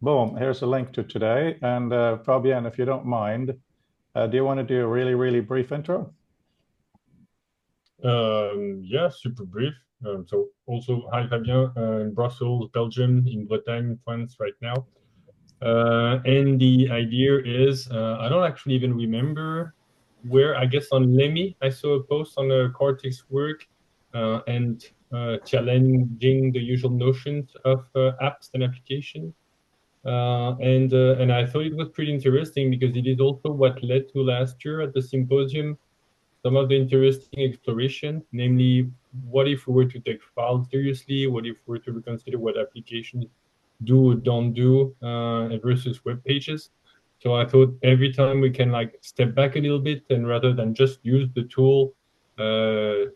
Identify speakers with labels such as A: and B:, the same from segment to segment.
A: Boom, here's a link to today. And Fabian, if you don't mind, do you want to do a really, really brief intro?
B: Yeah, super brief. So also, hi Fabien, in Brussels, Belgium, in Bretagne, France right now. And the idea is, I don't actually even remember where, I guess on Lemmy, I saw a post on Kartik's work and challenging the usual notions of apps and applications. And I thought it was pretty interesting because it is also what led to last year at the symposium some of the interesting exploration, namely, what if we were to take files seriously? What if we were to reconsider what applications do or don't do versus web pages? So I thought every time we can like step back a little bit and rather than just use the tool, uh,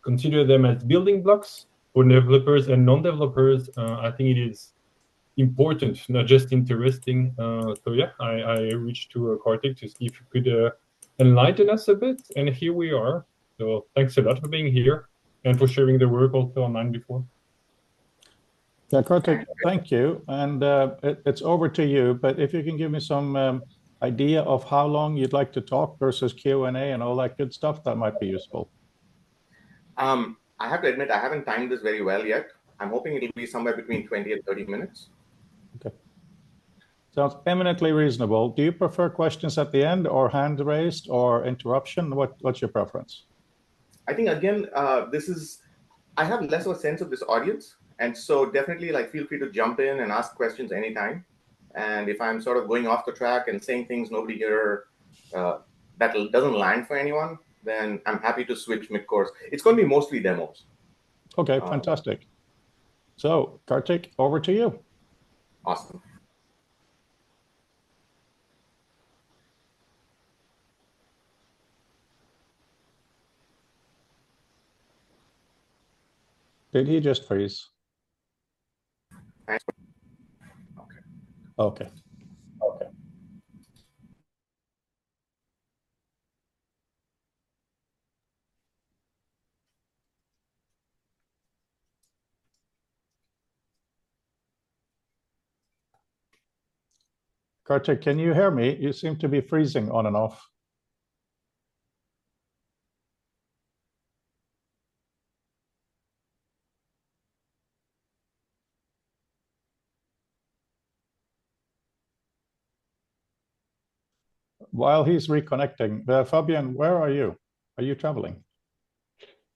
B: consider them as building blocks for developers and non-developers. I think it is important, not just interesting. So yeah, I reached to Kartik to see if you could enlighten us a bit, and here we are. So thanks a lot for being here and for sharing the work also online before.
A: Yeah, Kartik, thank you. And it's over to you. But if you can give me some idea of how long you'd like to talk versus Q&A and all that good stuff, that might be useful.
C: I have to admit, I haven't timed this very well yet. I'm hoping it'll be somewhere between 20 and 30 minutes.
A: Okay. Sounds eminently reasonable. Do you prefer questions at the end or hand raised or interruption? What's your preference?
C: I think, again, I have less of a sense of this audience. And so definitely like feel free to jump in and ask questions anytime. And if I'm sort of going off the track and saying things nobody here that doesn't land for anyone, then I'm happy to switch mid-course. It's going to be mostly demos.
A: Okay, fantastic. So, Kartik, over to you.
C: Awesome.
A: Did he just freeze?
C: Thanks.
A: Okay.
B: Okay.
A: Kartik, can you hear me? You seem to be freezing on and off. While he's reconnecting, Fabian, where are you? Are you traveling?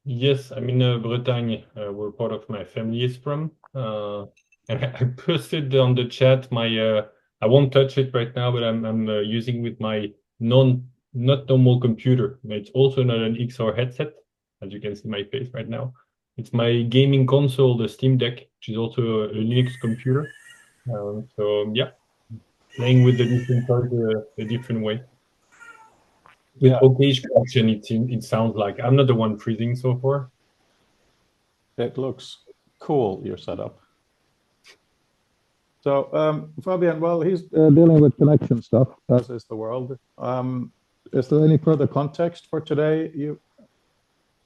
B: Yes, I'm in Bretagne, where part of my family is from. And I posted on the chat my I won't touch it right now, but I'm using with my not normal computer. It's also not an XR headset, as you can see my face right now. It's my gaming console, the Steam Deck, which is also a Linux computer. So yeah, playing with the different toys a different way. With
A: Yeah,
B: okay connection, it sounds like I'm not the one freezing so far.
A: it looks cool, your setup. So, Fabian, well, he's dealing with connection stuff, as is the world. Is there any further context for today?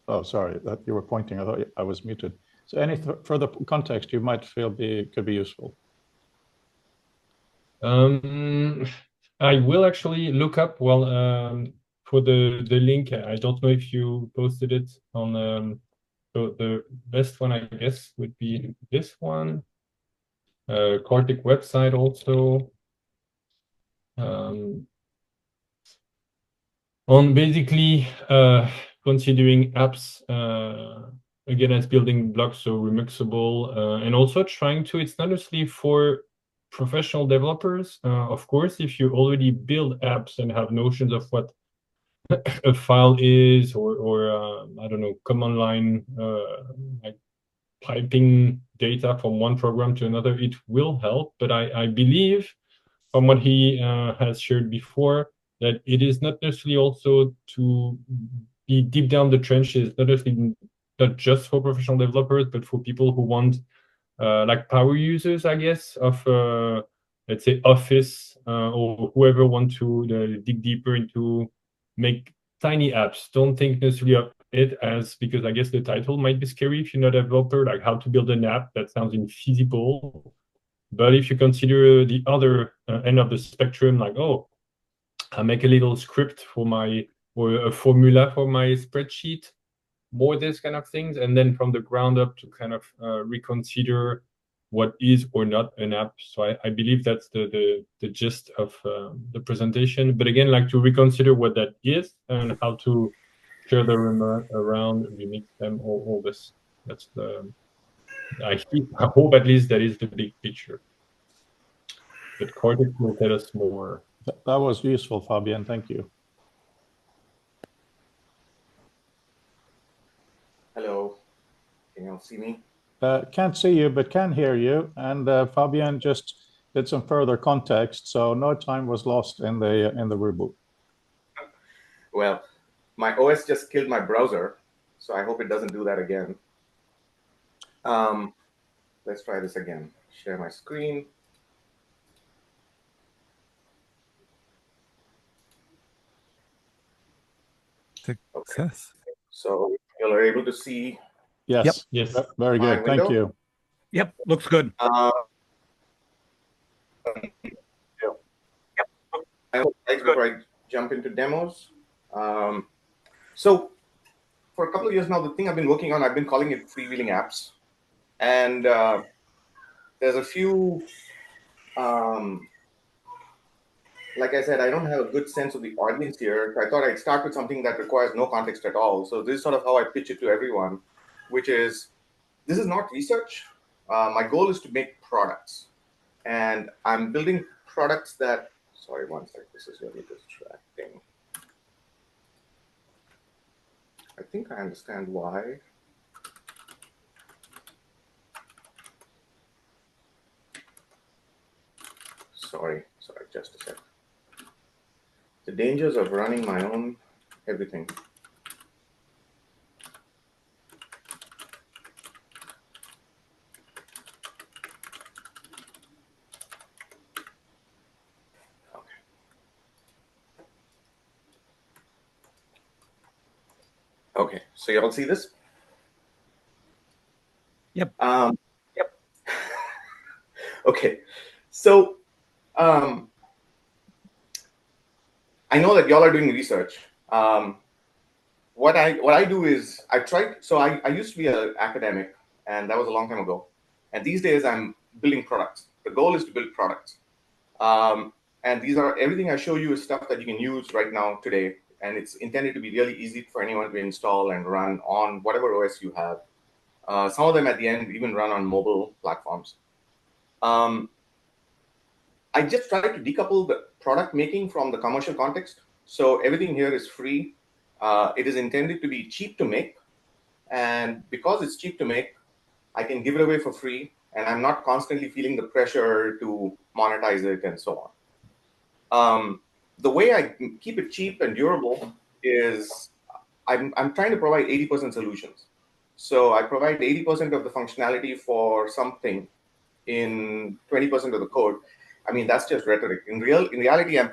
A: Oh, sorry, that you were pointing. I thought I was muted. So, any further context you might feel could be useful?
B: I will actually look up for the link. I don't know if you posted it on so the best one I guess would be this one. Kartik website also. On basically considering apps again as building blocks, so remixable, and also trying to, it's not necessarily for professional developers. Of course, if you already build apps and have notions of what a file is, or I don't know, command line, like piping data from one program to another, it will help. But I believe from what he has shared before, that it is not necessarily also to be deep down the trenches, not necessarily not just for professional developers, but for people who want like power users, I guess, of let's say Office or whoever want to dig deeper into make tiny apps. Don't think necessarily of it as, because I guess the title might be scary if you're not a developer, like how to build an app that sounds infeasible. But if you consider the other end of the spectrum, like, oh, I make a little script for or a formula for my spreadsheet, more this kind of things, and then from the ground up to kind of reconsider what is or not an app. So I believe that's the gist of the presentation. But again, like to reconsider what that is and how to share them around, remix them, all this. That's I hope at least that is the big picture. But Kartik will tell us more.
A: That was useful, Fabian. Thank you.
C: Hello, can you all see me?
A: Can't see you, but can hear you. And Fabian just did some further context, so no time was lost in the reboot.
C: Well, my OS just killed my browser, so I hope it doesn't do that again. Let's try this again. Share my screen.
D: Success.
C: Okay. So you are able to see.
A: Yes.
B: Yes.
A: Very good.
C: window?
A: Thank you.
D: Yep, looks good.
C: Before I jump into demos. So for a couple of years now, the thing I've been working on, I've been calling it Freewheeling Apps. And there's a few, like I said, I don't have a good sense of the audience here. So I thought I'd start with something that requires no context at all. So this is sort of how I pitch it to everyone, which is, this is not research. My goal is to make products. And I'm building products that, sorry, one sec, this is really distracting. I think I understand why. Sorry, just a sec. The dangers of running my own everything. Okay, so you all see this?
D: Yep.
C: Yep. Okay, so I know that y'all are doing research. What I do is I used to be an academic, and that was a long time ago. And these days I'm building products. The goal is to build products. And everything I show you is stuff that you can use right now today. And it's intended to be really easy for anyone to install and run on whatever OS you have. Some of them at the end even run on mobile platforms. I just tried to decouple the product making from the commercial context. So everything here is free. It is intended to be cheap to make. And because it's cheap to make, I can give it away for free. And I'm not constantly feeling the pressure to monetize it and so on. The way I keep it cheap and durable is I'm trying to provide 80% solutions. So I provide 80% of the functionality for something in 20% of the code. I mean, that's just rhetoric. In reality, I'm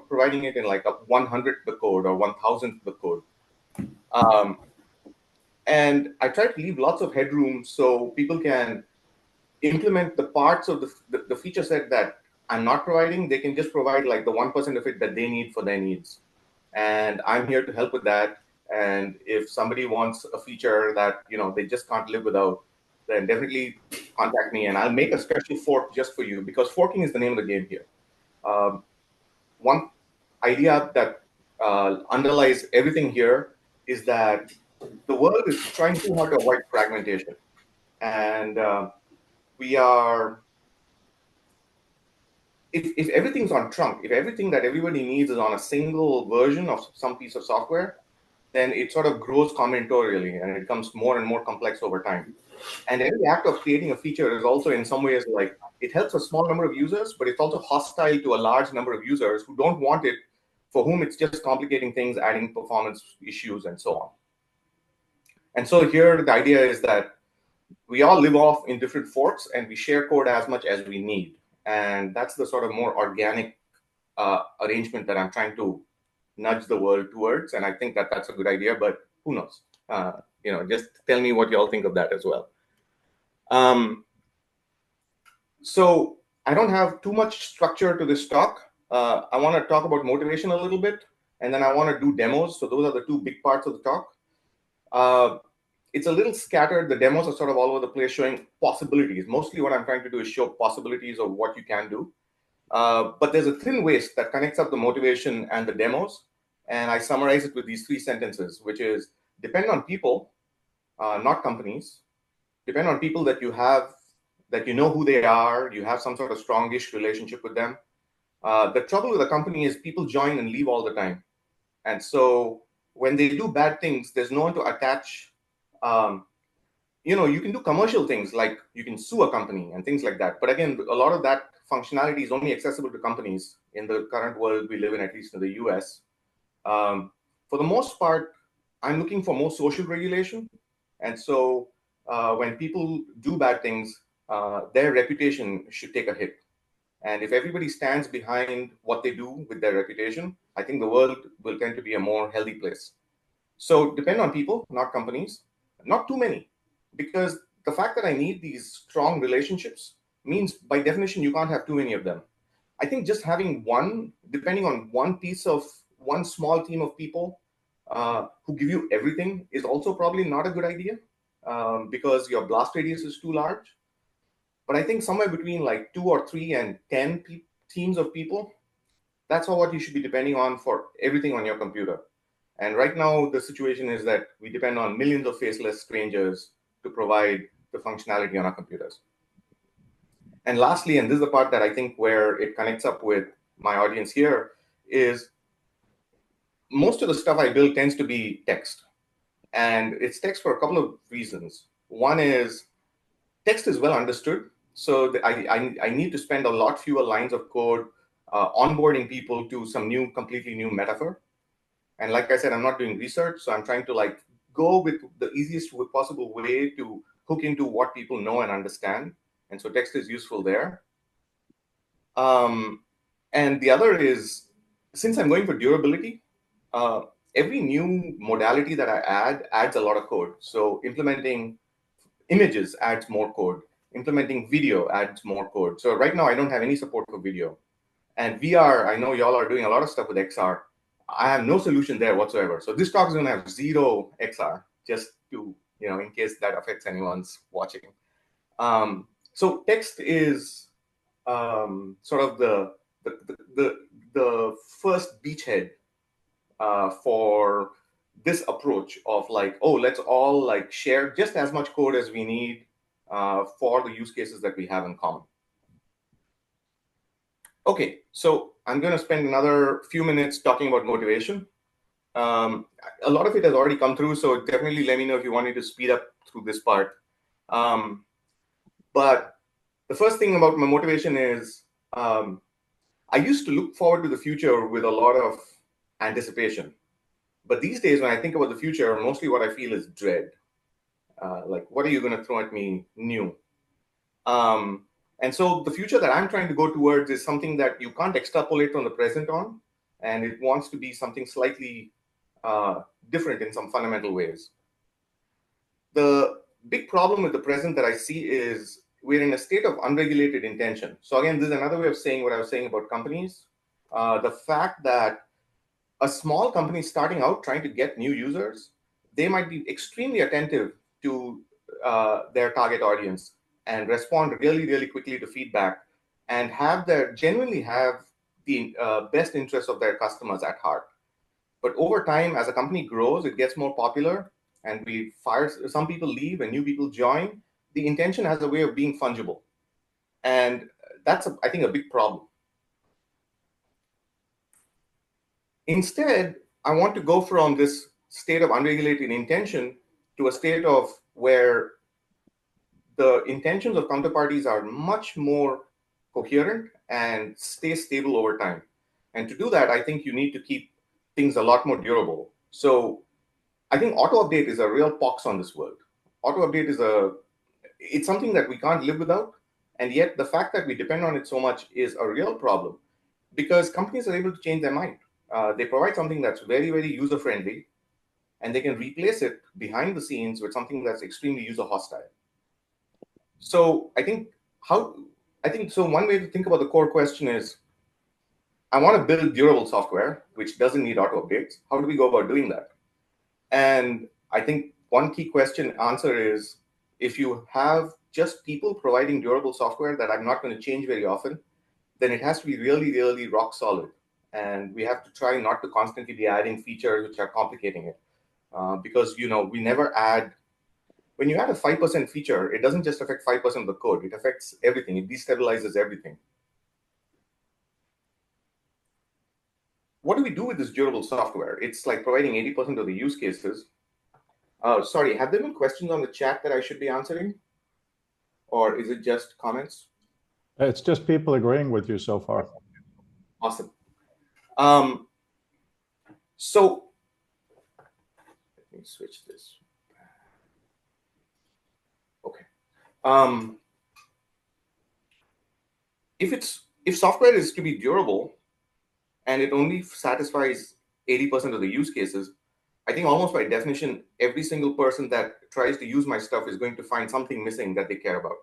C: providing it in like a 100th the code or 1,000th the code. And I try to leave lots of headroom so people can implement the parts of the feature set that I'm not providing. They can just provide like the 1% of it that they need for their needs. And I'm here to help with that. And if somebody wants a feature that they just can't live without, then definitely contact me and I'll make a special fork just for you, because forking is the name of the game here. One idea that underlies everything here is that the world is trying too hard to avoid fragmentation. And we are, if everything's on trunk, if everything that everybody needs is on a single version of some piece of software, then it sort of grows combinatorially and it becomes more and more complex over time. And every act of creating a feature is also in some ways like, it helps a small number of users, but it's also hostile to a large number of users who don't want it, for whom it's just complicating things, adding performance issues, and so on. And so here, the idea is that we all live off in different forks and we share code as much as we need. And that's the sort of more organic arrangement that I'm trying to nudge the world towards. And I think that that's a good idea, but who knows? Just tell me what you all think of that as well. So I don't have too much structure to this talk. I want to talk about motivation a little bit, and then I want to do demos. So those are the two big parts of the talk. It's a little scattered. The demos are sort of all over the place, showing possibilities. Mostly what I'm trying to do is show possibilities of what you can do. But there's a thin waist that connects up the motivation and the demos. And I summarize it with these 3 sentences, which is depend on people, not companies. Depend on people that you have, that you know who they are, you have some sort of strongish relationship with them. The trouble with a company is people join and leave all the time. And so when they do bad things, there's no one to attach. You can do commercial things like you can sue a company and things like that. But again, a lot of that functionality is only accessible to companies in the current world we live in, at least in the US. For the most part, I'm looking for more social regulation. And so when people do bad things, their reputation should take a hit. And if everybody stands behind what they do with their reputation, I think the world will tend to be a more healthy place. So depend on people, not companies, not too many, because the fact that I need these strong relationships means by definition, you can't have too many of them. I think just having one, depending on one small team of people who give you everything is also probably not a good idea because your blast radius is too large. But I think somewhere between like 2 or 3 and 10 teams of people, that's all what you should be depending on for everything on your computer. And right now, the situation is that we depend on millions of faceless strangers to provide the functionality on our computers. And lastly, and this is the part that I think where it connects up with my audience here, is most of the stuff I build tends to be text. And it's text for a couple of reasons. One is text is well understood. So I need to spend a lot fewer lines of code onboarding people to some completely new metaphor. And like I said, I'm not doing research, so I'm trying to go with the easiest possible way to hook into what people know and understand. And so text is useful there. And the other is, since I'm going for durability, every new modality that I add adds a lot of code. So implementing images adds more code. Implementing video adds more code. So right now, I don't have any support for video. And VR, I know y'all are doing a lot of stuff with XR. I have no solution there whatsoever. So this talk is going to have 0 XR, just to, in case that affects anyone's watching. So text is sort of the first beachhead for this approach of let's all share just as much code as we need for the use cases that we have in common. Okay, so I'm going to spend another few minutes talking about motivation. A lot of it has already come through, so definitely let me know if you want me to speed up through this part. But the first thing about my motivation is I used to look forward to the future with a lot of anticipation. But these days, when I think about the future, mostly what I feel is dread. What are you going to throw at me new? And so the future that I'm trying to go towards is something that you can't extrapolate from the present on, and it wants to be something slightly different in some fundamental ways. The big problem with the present that I see is we're in a state of unregulated intention. So again, this is another way of saying what I was saying about companies. The fact that a small company starting out trying to get new users, they might be extremely attentive to their target audience and respond really, really quickly to feedback and genuinely have the best interests of their customers at heart. But over time, as a company grows, it gets more popular and we fire, some people leave and new people join. The intention has a way of being fungible. And that's, I think, a big problem. Instead, I want to go from this state of unregulated intention to a state of where the intentions of counterparties are much more coherent and stay stable over time. And to do that, I think you need to keep things a lot more durable. So I think auto update is a real pox on this world. Auto update it's something that we can't live without. And yet the fact that we depend on it so much is a real problem because companies are able to change their mind. They provide something that's very, very user-friendly, and they can replace it behind the scenes with something that's extremely user-hostile. So I think I think so. One way to think about the core question is, I want to build durable software, which doesn't need auto updates. How do we go about doing that? And I think one key question answer is, if you have just people providing durable software that I'm not going to change very often, then it has to be really, really rock solid. And we have to try not to constantly be adding features which are complicating it. Because, we never add, when you add a 5% feature, it doesn't just affect 5% of the code. It affects everything. It destabilizes everything. What do we do with this durable software? It's like providing 80% of the use cases. Sorry, have there been questions on the chat that I should be answering? Or is it just comments?
A: It's just people agreeing with you so far.
C: Awesome. So let me switch this. Okay. If software is to be durable and it only satisfies 80% of the use cases, I think almost by definition, every single person that tries to use my stuff is going to find something missing that they care about.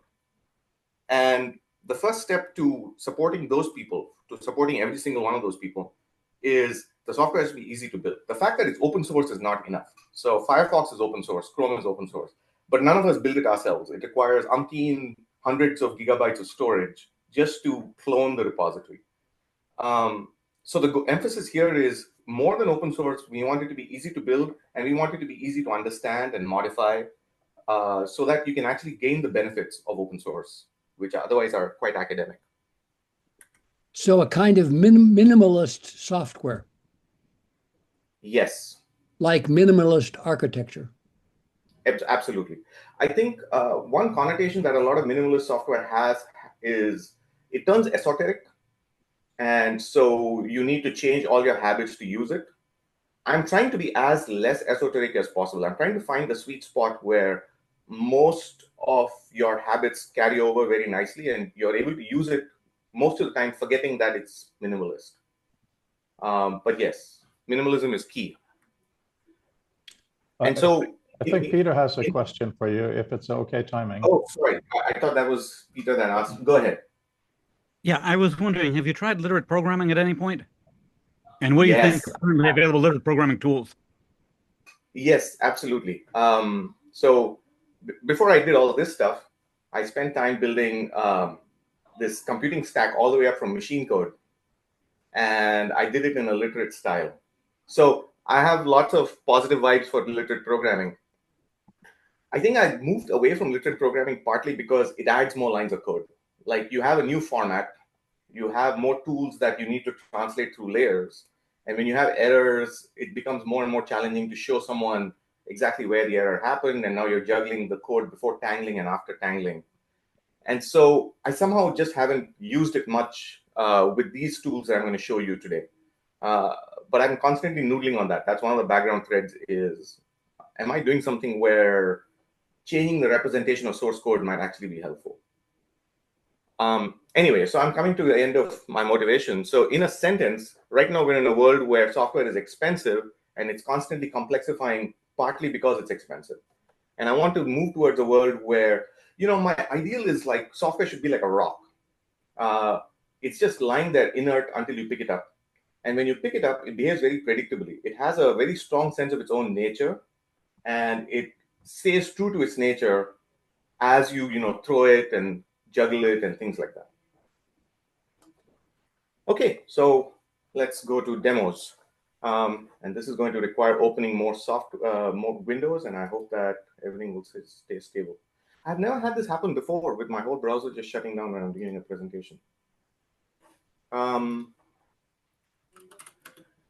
C: And the first step to supporting those people, to supporting every single one of those people, is the software has to be easy to build. The fact that it's open source is not enough. So Firefox is open source, Chrome is open source, but none of us build it ourselves. It requires umpteen hundreds of gigabytes of storage just to clone the repository. So the emphasis here is more than open source. We want it to be easy to build, and we want it to be easy to understand and modify so that you can actually gain the benefits of open source, which otherwise are quite academic.
E: So a kind of minimalist software.
C: Yes.
E: Like minimalist architecture.
C: Absolutely. I think one connotation that a lot of minimalist software has is it turns esoteric. And so you need to change all your habits to use it. I'm trying to be as less esoteric as possible. I'm trying to find the sweet spot where most of your habits carry over very nicely and you're able to use it most of the time, forgetting that it's minimalist. But yes, minimalism is key. And so
A: I think Peter has a question for you, if it's okay timing.
C: Oh, sorry. I thought that was Peter that asked. Go ahead.
D: Yeah, I was wondering, have you tried literate programming at any point? And what do you think of currently available literate programming tools?
C: Yes, absolutely. So before I did all of this stuff, I spent time building this computing stack all the way up from machine code. And I did it in a literate style. So I have lots of positive vibes for literate programming. I think I moved away from literate programming partly because it adds more lines of code. Like you have a new format, you have more tools that you need to translate through layers. And when you have errors, it becomes more and more challenging to show someone exactly where the error happened. And now you're juggling the code before tangling and after tangling. And so I somehow just haven't used it much with these tools that I'm going to show you today. But I'm constantly noodling on that. That's one of the background threads is, am I doing something where changing the representation of source code might actually be helpful? Anyway, so I'm coming to the end of my motivation. So in a sentence, right now we're in a world where software is expensive and it's constantly complexifying partly because it's expensive. And I want to move towards a world where, my ideal is like software should be like a rock. It's just lying there inert until you pick it up. And when you pick it up, it behaves very predictably. It has a very strong sense of its own nature, and it stays true to its nature as you, throw it and juggle it and things like that. Okay, so let's go to demos. And this is going to require opening more more windows, and I hope that everything will stay stable. I've never had this happen before with my whole browser just shutting down when I'm doing a presentation.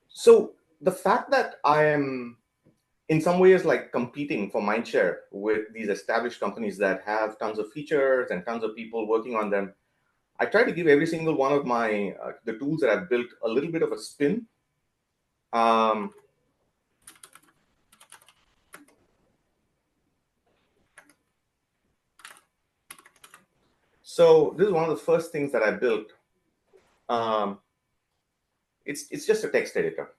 C: So the fact that I am in some ways like competing for mindshare with these established companies that have tons of features and tons of people working on them, I try to give every single one of my the tools that I've built a little bit of a spin. So this is one of the first things that I built. It's just a text editor.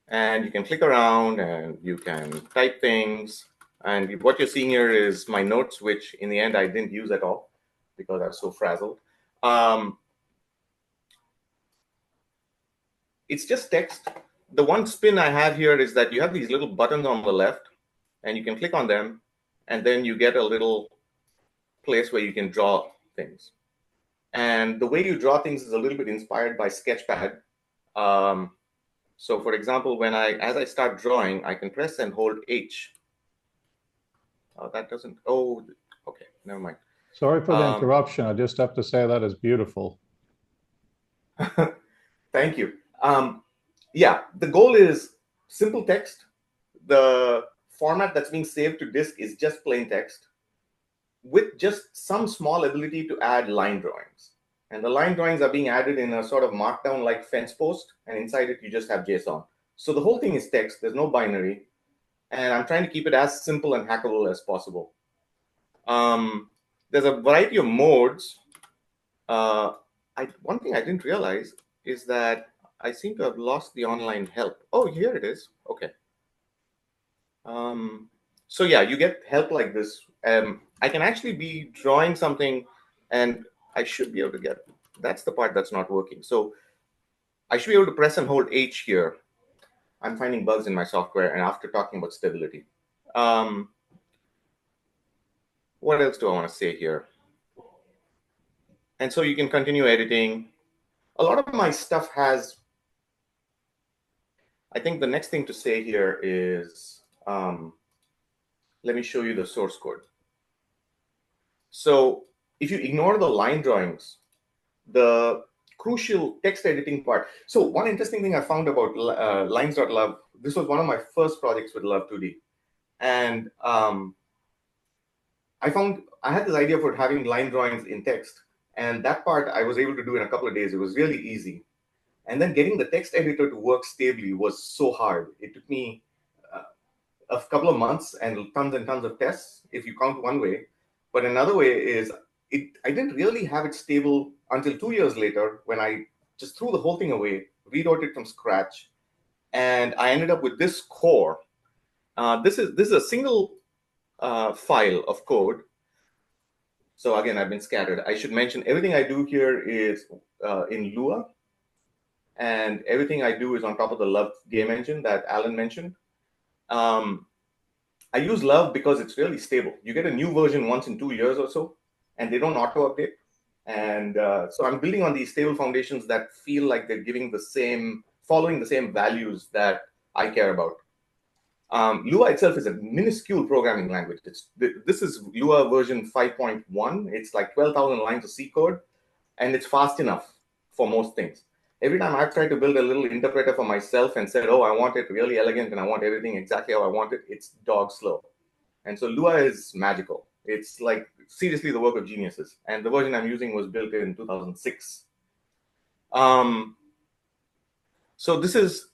C: And you can click around and you can type things. And what you're seeing here is my notes, which in the end I didn't use at all. because I was so frazzled. It's just text. The one spin I have here is that you have these little buttons on the left, and you can click on them, and then you get a little place where you can draw things. And the way you draw things is a little bit inspired by Sketchpad. So for example, as I start drawing, I can press and hold H. Oh, that doesn't, oh, okay, never mind.
A: Sorry for the interruption. I just have to say that is beautiful.
C: Thank you. Yeah, the goal is simple text. The format that's being saved to disk is just plain text with just some small ability to add line drawings. And the line drawings are being added in a sort of markdown-like fence post, and inside it, you just have JSON. So the whole thing is text. There's no binary. And I'm trying to keep it as simple and hackable as possible. There's a variety of modes. One thing I didn't realize is that I seem to have lost the online help. Oh, here it is. Okay. So yeah, you get help like this. I can actually be drawing something, and I should be able to get, that's the part that's not working. So I should be able to press and hold H here. I'm finding bugs in my software, and after talking about stability. What else do I want to say here? And so you can continue editing. A lot of my stuff has, I think the next thing to say here is, let me show you the source code. So if you ignore the line drawings, the crucial text editing part. So one interesting thing I found about lines.love, this was one of my first projects with Love 2D. And I had this idea for having line drawings in text. And that part I was able to do in a couple of days. It was really easy. And then getting the text editor to work stably was so hard. It took me a couple of months and tons of tests, if you count one way. But another way is I didn't really have it stable until 2 years later, when I just threw the whole thing away, rewrote it from scratch, and I ended up with this core. This is a single file of code. So again, I've been scattered. I should mention everything I do here is in Lua, and everything I do is on top of the Love game engine that Alan mentioned. I use Love because it's really stable. You get a new version once in 2 years or so, and they don't auto-update. And so I'm building on these stable foundations that feel like they're following the same values that I care about. Lua itself is a minuscule programming language. This is Lua version 5.1. It's like 12,000 lines of C code, and it's fast enough for most things. Every time I've tried to build a little interpreter for myself and said, oh, I want it really elegant and I want everything exactly how I want it, it's dog slow. And so Lua is magical. It's like seriously the work of geniuses. And the version I'm using was built in 2006. So this is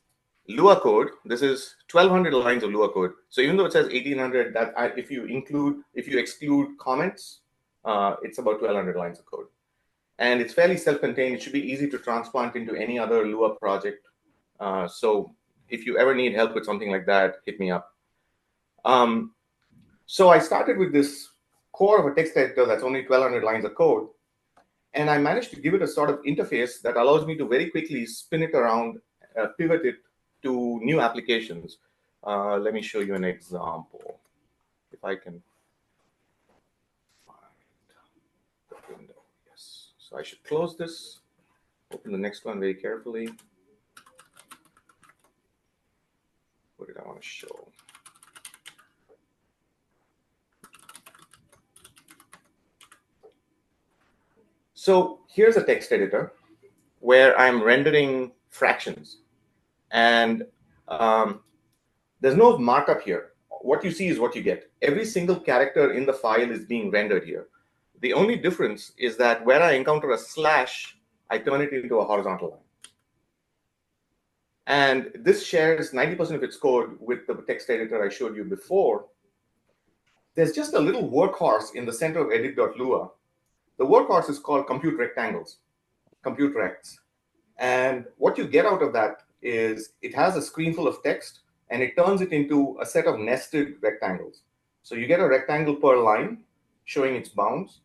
C: Lua code. This is 1,200 lines of Lua code. So even though it says 1,800, if you exclude comments, it's about 1,200 lines of code. And it's fairly self-contained. It should be easy to transplant into any other Lua project. So if you ever need help with something like that, hit me up. So I started with this core of a text editor that's only 1,200 lines of code. And I managed to give it a sort of interface that allows me to very quickly spin it around, pivot it to new applications. Let me show you an example, if I can find the window. Yes. So I should close this, open the next one very carefully. What did I want to show? So here's a text editor where I'm rendering fractions. And there's no markup here. What you see is what you get. Every single character in the file is being rendered here. The only difference is that where I encounter a slash, I turn it into a horizontal line. And this shares 90% of its code with the text editor I showed you before. There's just a little workhorse in the center of edit.lua. The workhorse is called compute rectangles, compute rects. And what you get out of that is it has a screen full of text, and it turns it into a set of nested rectangles. So you get a rectangle per line showing its bounds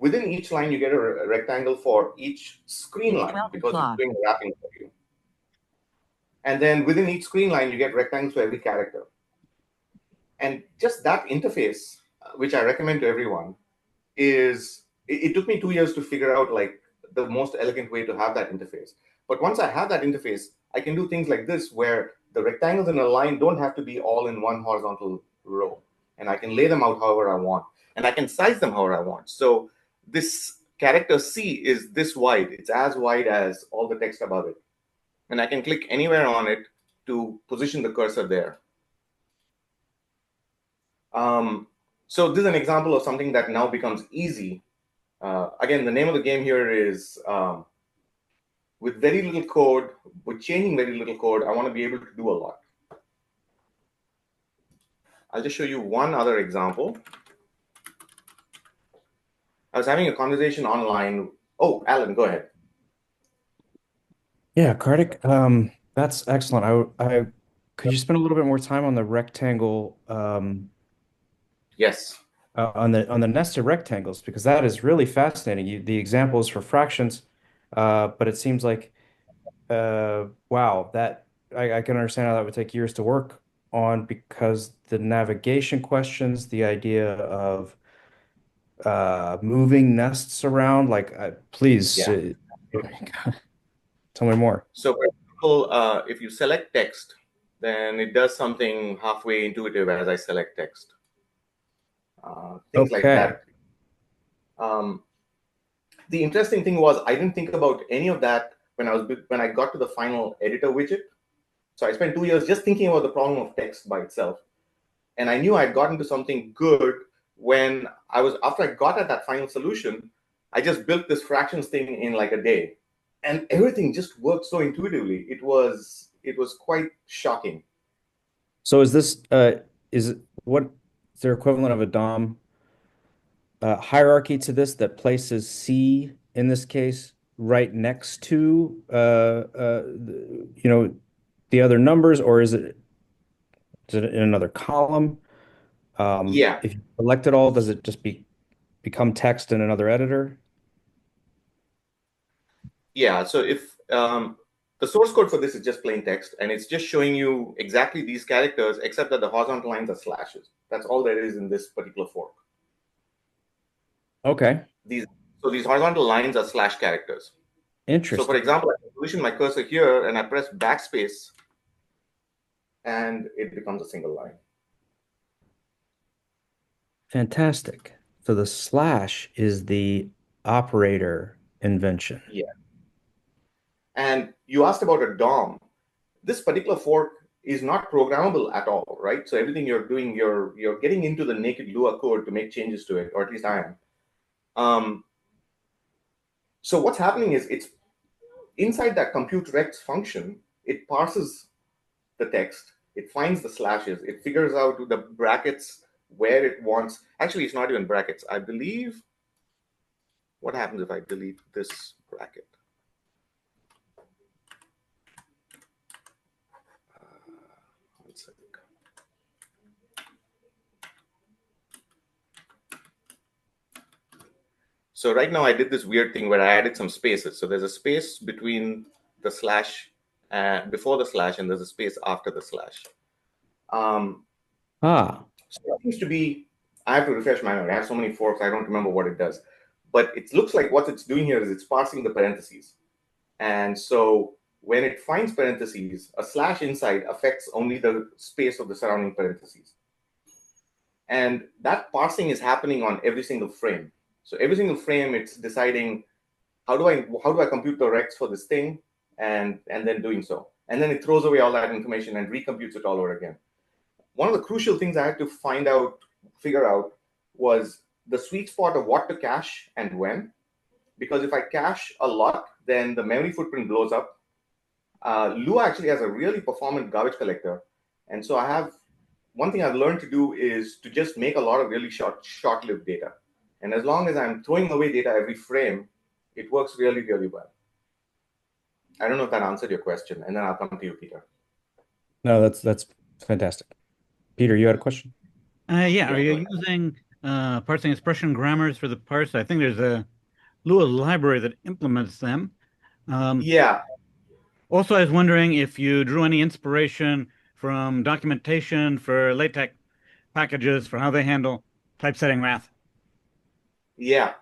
C: within each line, you get a rectangle for each screen line because it's doing wrapping for you. And then within each screen line, you get rectangles for every character. And just that interface, which I recommend to everyone, it took me 2 years to figure out like the most elegant way to have that interface. But once I have that interface, I can do things like this, where the rectangles in a line don't have to be all in one horizontal row. And I can lay them out however I want. And I can size them however I want. So this character C is this wide. It's as wide as all the text above it. And I can click anywhere on it to position the cursor there. So this is an example of something that now becomes easy. Again, the name of the game here is with very little code, with changing very little code, I want to be able to do a lot. I'll just show you one other example. I was having a conversation online. Oh, Alan, go ahead.
F: Yeah, Kartik, that's excellent. Could you spend a little bit more time on the rectangle,
C: Yes.
F: on the nested rectangles, because that is really fascinating. The example is for fractions, but it seems like wow, that I can understand how that would take years to work on, because the navigation questions, the idea of moving nests around, like please tell me more.
C: So for example, if you select text, then it does something halfway intuitive as I select text. Things like that. The interesting thing was I didn't think about any of that when I got to the final editor widget. So I spent 2 years just thinking about the problem of text by itself. And I knew I'd gotten to something good when after I got at that final solution, I just built this fractions thing in like a day. And everything just worked so intuitively. It was quite shocking.
F: So is there equivalent of a DOM hierarchy to this that places C in this case right next to the other numbers, or is it in another column?
C: Yeah.
F: If you select it all, does it just become text in another editor?
C: Yeah. So if the source code for this is just plain text, and it's just showing you exactly these characters, except that the horizontal lines are slashes. That's all there is in this particular fork.
F: Okay.
C: These horizontal lines are slash characters.
F: Interesting.
C: So for example, I can position my cursor here and I press backspace and it becomes a single line.
F: Fantastic. So the slash is the operator invention.
C: Yeah. And you asked about a DOM. This particular fork is not programmable at all, right? So everything you're doing, you're getting into the naked Lua code to make changes to it, or at least I am. So what's happening is it's inside that compute rex function, it parses the text, it finds the slashes, it figures out the brackets where it wants. Actually, it's not even brackets. I believe, what happens if I delete this bracket? One second. So right now I did this weird thing where I added some spaces. So there's a space between the slash, before the slash, and there's a space after the slash. So it seems to be, I have to refresh my memory. I have so many forks, I don't remember what it does. But it looks like what it's doing here is it's parsing the parentheses. And so when it finds parentheses, a slash inside affects only the space of the surrounding parentheses. And that parsing is happening on every single frame. So every single frame, it's deciding how do I compute the rex for this thing, and then doing so. And then it throws away all that information and recomputes it all over again. One of the crucial things I had to figure out was the sweet spot of what to cache and when. Because if I cache a lot, then the memory footprint blows up. Lua actually has a really performant garbage collector. And so one thing I've learned to do is to just make a lot of really short-lived data. And as long as I'm throwing away data every frame, it works really, really well. I don't know if that answered your question, and then I'll come to you, Peter.
F: No, that's fantastic. Peter, you had a question?
D: Yeah. Are you using parsing expression grammars for the parse. I think there's a Lua library that implements them.
C: Yeah.
D: Also, I was wondering if you drew any inspiration from documentation for LaTeX packages for how they handle typesetting math.
C: Yeah.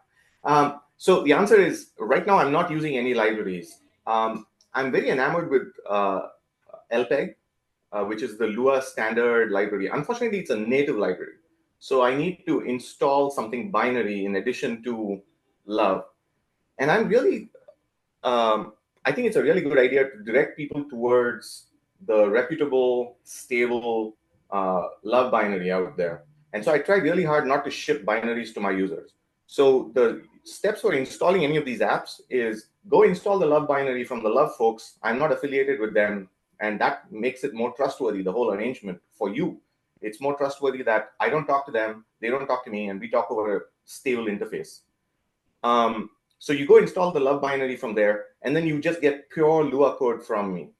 C: So the answer is right now I'm not using any libraries. I'm very enamored with LPEG, which is the Lua standard library. Unfortunately, it's a native library. So I need to install something binary in addition to Love. And I'm really, I think it's a really good idea to direct people towards the reputable, stable Love binary out there. And so I try really hard not to ship binaries to my users. So the steps for installing any of these apps is go install the Love binary from the Love folks. I'm not affiliated with them. And that makes it more trustworthy, the whole arrangement for you. It's more trustworthy that I don't talk to them, they don't talk to me, and we talk over a stable interface. So you go install the Love binary from there, and then you just get pure Lua code from me.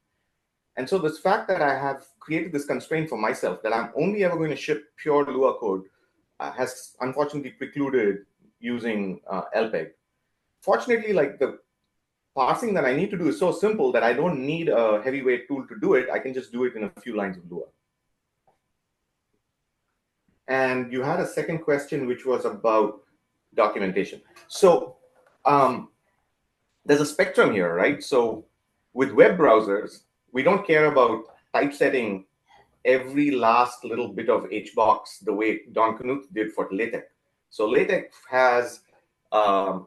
C: And so this fact that I have created this constraint for myself, that I'm only ever going to ship pure Lua code, has unfortunately precluded using LPEG. Fortunately, like the parsing that I need to do is so simple that I don't need a heavyweight tool to do it. I can just do it in a few lines of Lua. And you had a second question, which was about documentation. So there's a spectrum here, right? So with web browsers, we don't care about typesetting every last little bit of HBox the way Don Knuth did for LaTeX. So LaTeX has an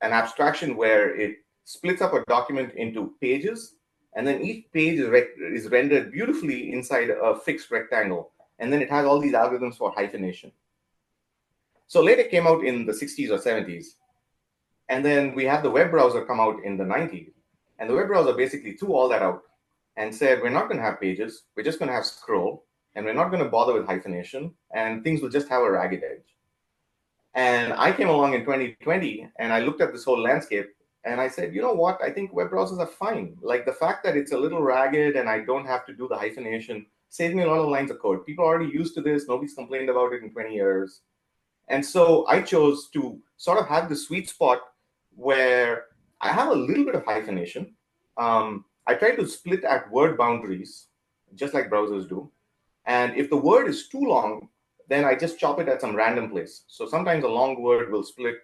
C: abstraction where it splits up a document into pages, and then each page is rendered beautifully inside a fixed rectangle. And then it has all these algorithms for hyphenation. So LaTeX came out in the 60s or 70s. And then we had the web browser come out in the 90s. And the web browser basically threw all that out and said, we're not going to have pages. We're just going to have scroll. And we're not going to bother with hyphenation. And things will just have a ragged edge. And I came along in 2020, and I looked at this whole landscape. And I said, you know what? I think web browsers are fine. Like the fact that it's a little ragged and I don't have to do the hyphenation saves me a lot of lines of code. People are already used to this. Nobody's complained about it in 20 years. And so I chose to sort of have the sweet spot where I have a little bit of hyphenation. I try to split at word boundaries, just like browsers do. And if the word is too long, then I just chop it at some random place. So sometimes a long word will split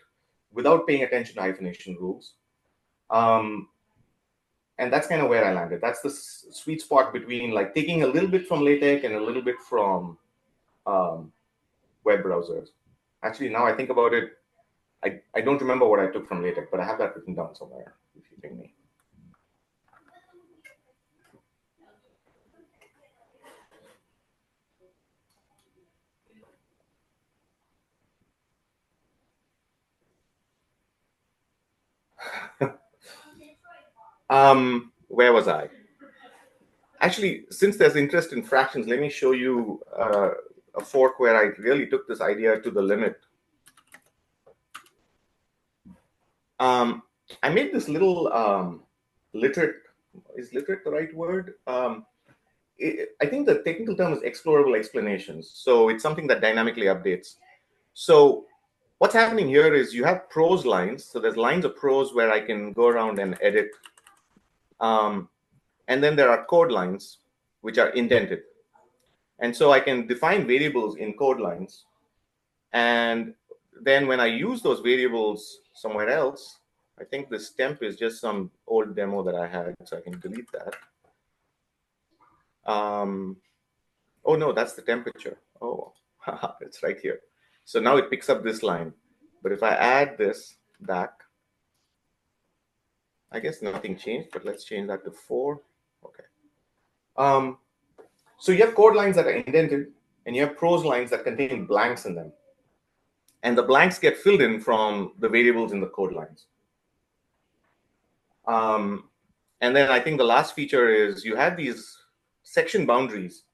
C: without paying attention to hyphenation rules. And that's kind of where I landed. That's the sweet spot between like taking a little bit from LaTeX and a little bit from web browsers. Actually, now I think about it, I don't remember what I took from LaTeX, but I have that written down somewhere, if you ping me. Where was I? Actually, since there's interest in fractions, let me show you a fork where I really took this idea to the limit. I made this little literate, is literate the right word? I think the technical term is explorable explanations. So it's something that dynamically updates. So what's happening here is you have prose lines. So there's lines of prose where I can go around and edit. And then there are code lines, which are indented. And so I can define variables in code lines. And then when I use those variables somewhere else, I think this temp is just some old demo that I had, so I can delete that. Oh, no, that's the temperature. Oh, it's right here. So now it picks up this line. But if I add this back, I guess nothing changed, but let's change that to 4. Okay. So you have code lines that are indented, and you have prose lines that contain blanks in them. And the blanks get filled in from the variables in the code lines. And then I think the last feature is you have these section boundaries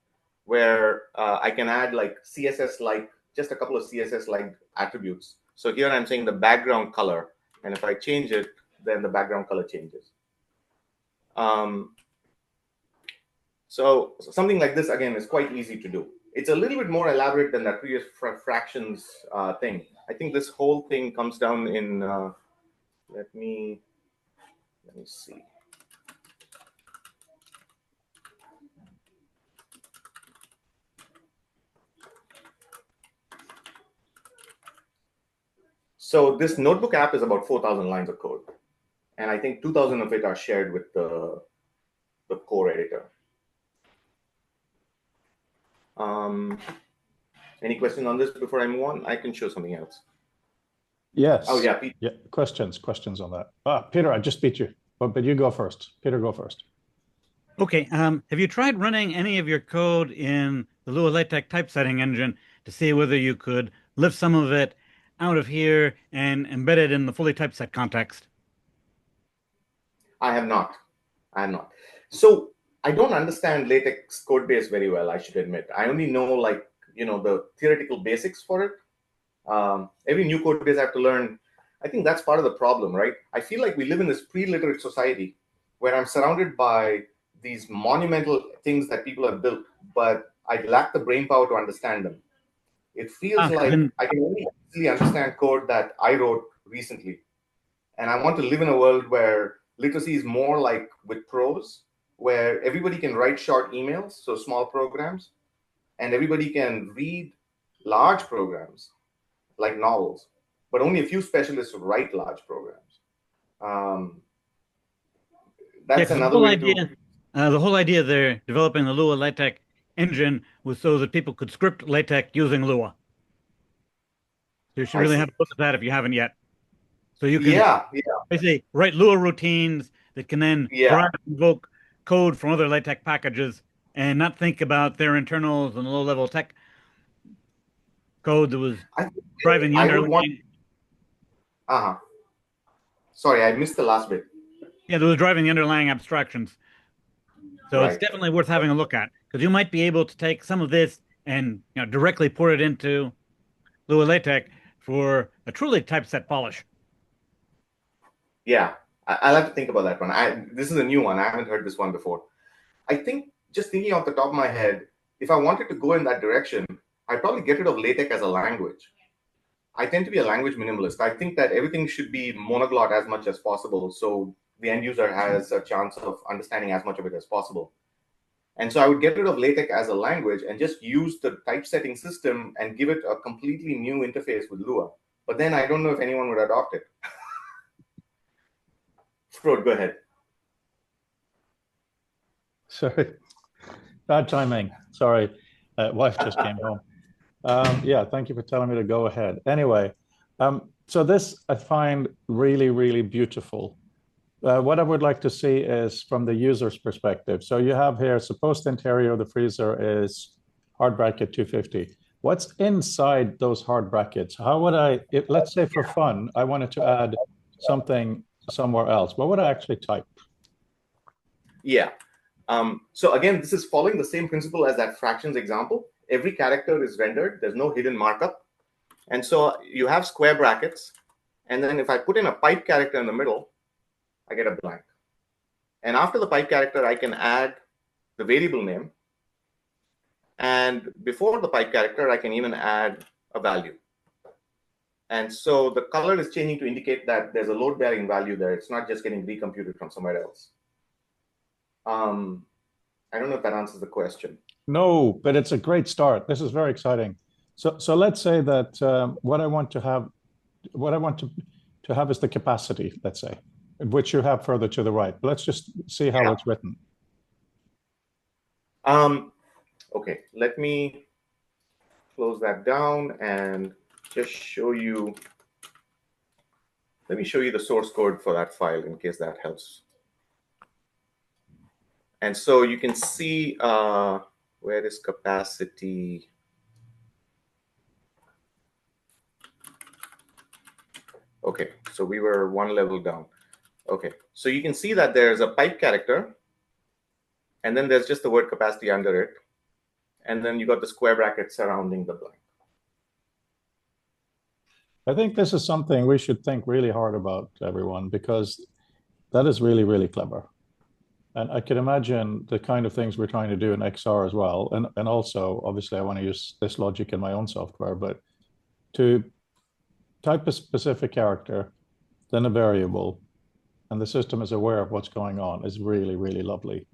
C: where I can add like CSS-like, just a couple of CSS-like attributes. So here I'm saying the background color. And if I change it, then the background color changes. So something like this, again, is quite easy to do. it's a little bit more elaborate than that previous fractions thing. I think this whole thing comes down in, let me see. So this notebook app is about 4,000 lines of code. And I think 2,000 of it are shared with the core editor. Any questions on this before I move on? I can show something else.
A: Yes.
C: Oh, yeah. Pete.
A: Yeah. Questions on that. Peter, I just beat you, but you go first. Peter, go first.
D: Okay. Have you tried running any of your code in the Lua LaTeX typesetting engine to see whether you could lift some of it out of here and embed it in the fully typeset context?
C: I have not. So I don't understand LaTeX code base very well, I should admit. I only know, like, the theoretical basics for it. Every new code base I have to learn. I think that's part of the problem, right? I feel like we live in this pre-literate society where I'm surrounded by these monumental things that people have built, but I lack the brain power to understand them. It feels like I can only easily understand code that I wrote recently. And I want to live in a world where literacy is more like with prose, where everybody can write short emails, so small programs, and everybody can read large programs like novels, but only a few specialists write large programs. That's another way to...
D: The whole idea they're developing the Lua LaTeX engine was so that people could script LaTeX using Lua. So you should really have a look at that if you haven't yet. So you can basically write Lua routines that can then drive and invoke code from other LaTeX packages and not think about their internals and low-level tech code that was driving the underlying.
C: Sorry, I missed the last bit.
D: Yeah, that was driving the underlying abstractions. So it's definitely worth having a look at, because you might be able to take some of this and directly put it into Lua LaTeX for a truly typeset polish.
C: Yeah, I'll have to think about that one. This is a new one. I haven't heard this one before. I think, just thinking off the top of my head, if I wanted to go in that direction, I'd probably get rid of LaTeX as a language. I tend to be a language minimalist. I think that everything should be monoglot as much as possible, so the end user has a chance of understanding as much of it as possible. And so I would get rid of LaTeX as a language and just use the typesetting system and give it a completely new interface with Lua. But then I don't know if anyone would adopt it. Frode, go ahead.
A: Sorry, bad timing. Sorry, wife just came home. Yeah, thank you for telling me to go ahead. Anyway, so this I find really, really beautiful. What I would like to see is from the user's perspective. So you have here, suppose the interior of the freezer is hard bracket 250. What's inside those hard brackets? How would let's say for fun, I wanted to add something somewhere else. What would I actually type?
C: Yeah. So again, this is following the same principle as that fractions example. Every character is rendered. There's no hidden markup. And so you have square brackets. And then if I put in a pipe character in the middle, I get a blank. And after the pipe character, I can add the variable name. And before the pipe character, I can even add a value. And so the color is changing to indicate that there's a load-bearing value there. It's not just getting recomputed from somewhere else. I don't know if that answers the question.
A: No, but it's a great start. This is very exciting. So let's say that what I want to have is the capacity, let's say, which you have further to the right. Let's just see how it's written.
C: Okay, let me close that down and just show you. Let me show you the source code for that file in case that helps. And so you can see where is capacity. Okay, so we were one level down. Okay, so you can see that there's a pipe character, and then there's just the word capacity under it. And then you got the square bracket surrounding the blank.
A: I think this is something we should think really hard about, everyone, because that is really, really clever. And I can imagine the kind of things we're trying to do in XR as well. And also, obviously, I want to use this logic in my own software, but to type a specific character, then a variable, and the system is aware of what's going on is really, really lovely.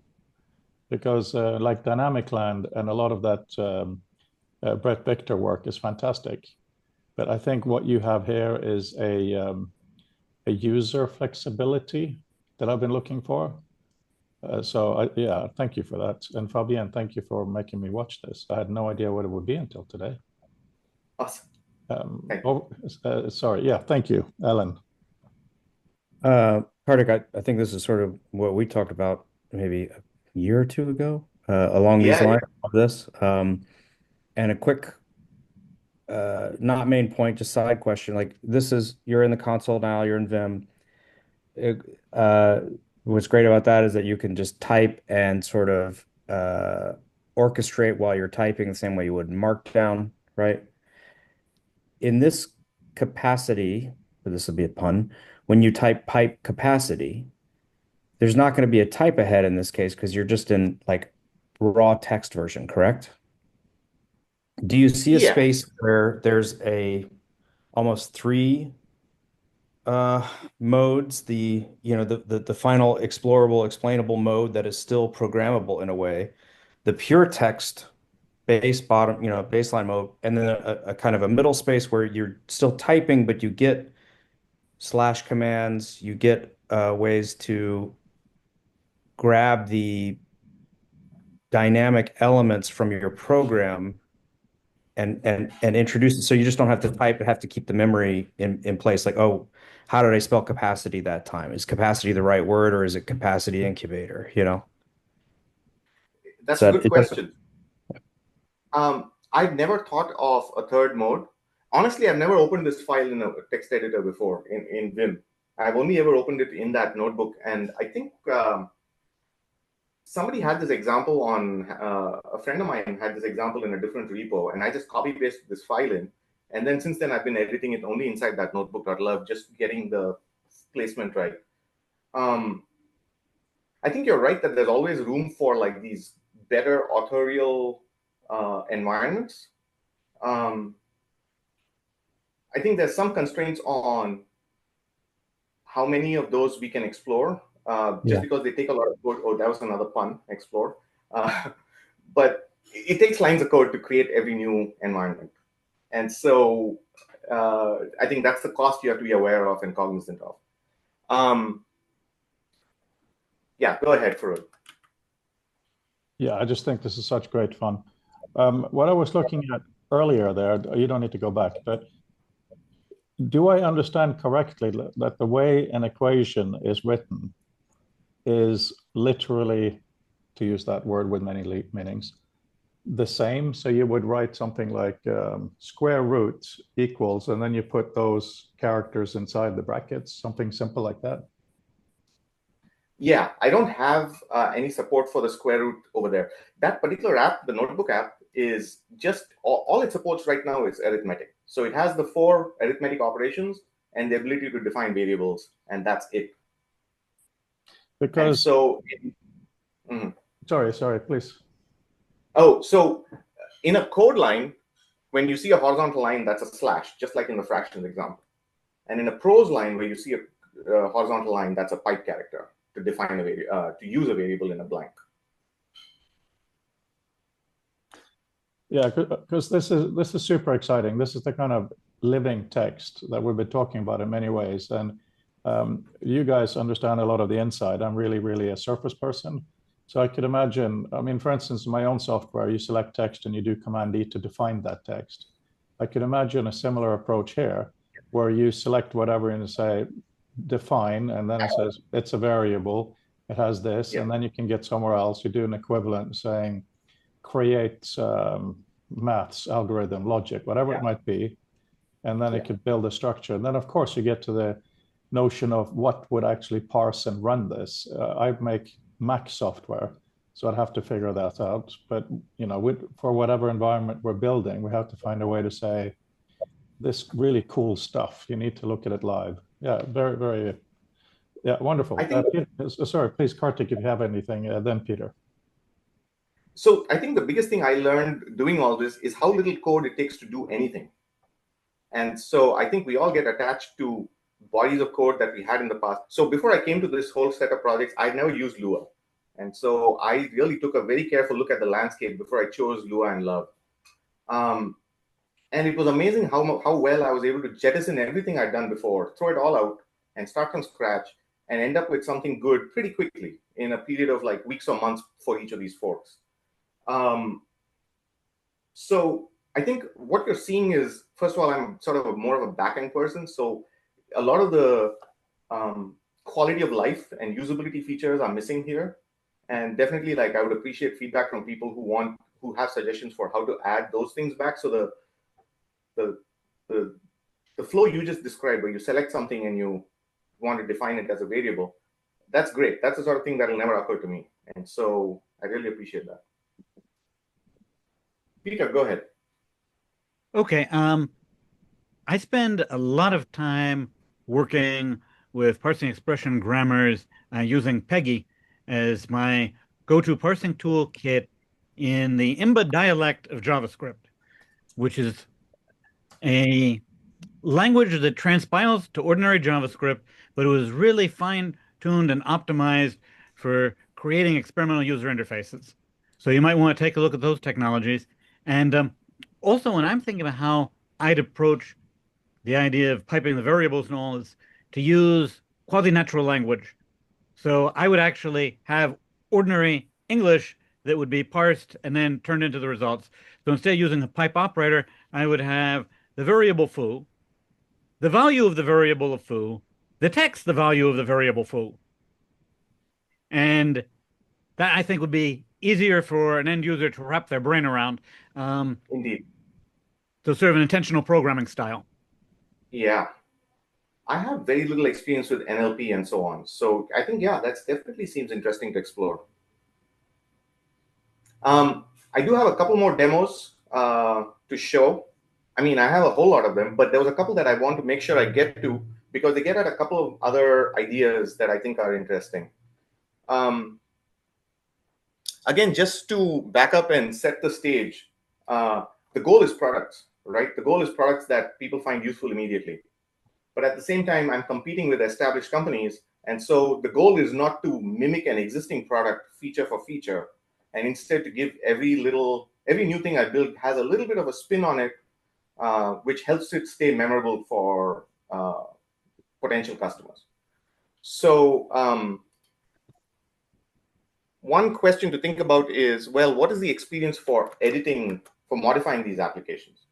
A: Because like dynamic land and a lot of that Brett Victor work is fantastic. But I think what you have here is a user flexibility that I've been looking for. Yeah, thank you for that. And Fabienne, thank you for making me watch this. I had no idea what it would be until today.
C: Awesome.
A: Sorry. Yeah, thank you, Alan.
F: Kartik, I think this is sort of what we talked about maybe a year or two ago, along these lines of this. And a quick, not main point, just side question. Like this is, you're in the console now, you're in Vim. What's great about that is that you can just type and sort of orchestrate while you're typing the same way you would in Markdown, right? In this capacity, this will be a pun, when you type pipe capacity, there's not going to be a type ahead in this case because you're just in like raw text version, correct? Do you see a space where there's almost three modes, the final explorable, explainable mode that is still programmable in a way, the pure text baseline mode, and then a kind of a middle space where you're still typing, but you get slash commands, you get ways to grab the dynamic elements from your program and introduce it. So you just don't have to type, but have to keep the memory in place. Like, oh, how did I spell capacity that time? Is capacity the right word, or is it capacity incubator?
C: That's a good question. I've never thought of a third mode. Honestly, I've never opened this file in a text editor before in Vim. I've only ever opened it in that notebook. And I think somebody had this example on, a friend of mine had this example in a different repo, and I just copy pasted this file in. And then since then, I've been editing it only inside that notebook.love, just getting the placement right. I think you're right that there's always room for like these better authorial environments. I think there's some constraints on how many of those we can explore, just because they take a lot of code. Oh, that was another pun, explore. But it takes lines of code to create every new environment. And so I think that's the cost you have to be aware of and cognizant of. Yeah, go ahead, Farooq.
A: Yeah, I just think this is such great fun. What I was looking at earlier there, you don't need to go back, but do I understand correctly that the way an equation is written is literally, to use that word with many meanings, the same? So you would write something like square root equals, and then you put those characters inside the brackets, something simple like that?
C: Yeah, I don't have any support for the square root over there. That particular app, the notebook app, is just all it supports right now is arithmetic. So it has the 4 arithmetic operations and the ability to define variables, and that's it.
A: Because sorry, please.
C: Oh, so in a code line, when you see a horizontal line, that's a slash, just like in the fractions example. And in a prose line, where you see a horizontal line, that's a pipe character to define a to use a variable in a blank.
A: Yeah, because this is super exciting. This is the kind of living text that we've been talking about in many ways. And you guys understand a lot of the inside. I'm really a surface person. So I could imagine, I mean, for instance, in my own software, you select text and you do Command E to define that text. I could imagine a similar approach here, where you select whatever and say define, and then it says it's a variable, it has this, and then you can get somewhere else. You do an equivalent saying create maths, algorithm, logic, whatever it might be, and then it could build a structure. And then, of course, you get to the notion of what would actually parse and run this. I make Mac software, so I'd have to figure that out. But for whatever environment we're building, we have to find a way to say this really cool stuff. You need to look at it live. Yeah, very Yeah, wonderful.
C: I think,
A: Sorry, please, Kartik, if you have anything, then Peter.
C: So I think the biggest thing I learned doing all this is how little code it takes to do anything. And so I think we all get attached to bodies of code that we had in the past. So before I came to this whole set of projects, I never used Lua. And so I really took a very careful look at the landscape before I chose Lua and Love. And it was amazing how well I was able to jettison everything I'd done before, throw it all out, and start from scratch, and end up with something good pretty quickly in a period of like weeks or months for each of these forks. So I think what you're seeing is, first of all, I'm sort of more of a back-end person. So a lot of the quality of life and usability features are missing here. And definitely, like, I would appreciate feedback from people who have suggestions for how to add those things back. So the flow you just described, where you select something and you want to define it as a variable, that's great. That's the sort of thing that will never occur to me. And so I really appreciate that. Peter, go ahead.
D: Okay. I spend a lot of time working with parsing expression grammars using Peggy as my go-to parsing toolkit in the Imba dialect of JavaScript, which is a language that transpiles to ordinary JavaScript, but it was really fine-tuned and optimized for creating experimental user interfaces. So you might want to take a look at those technologies. And also, when I'm thinking about how I'd approach the idea of piping the variables and all is to use quasi-natural language. So I would actually have ordinary English that would be parsed and then turned into the results. So instead of using a pipe operator, I would have the variable foo, the value of the variable of foo, the text, the value of the variable foo. And that, I think, would be easier for an end user to wrap their brain around.
C: Indeed.
D: So sort of an intentional programming style.
C: Yeah. I have very little experience with NLP and so on. So I think, yeah, that definitely seems interesting to explore. I do have a couple more demos to show. I mean, I have a whole lot of them, but there was a couple that I want to make sure I get to because they get at a couple of other ideas that I think are interesting. Again, just to back up and set the stage, the goal is products, right? The goal is products that people find useful immediately. But at the same time, I'm competing with established companies. And so the goal is not to mimic an existing product feature for feature, and instead to give every new thing I build has a little bit of a spin on it, which helps it stay memorable for potential customers. So one question to think about is, well, what is the experience for editing, for modifying these applications?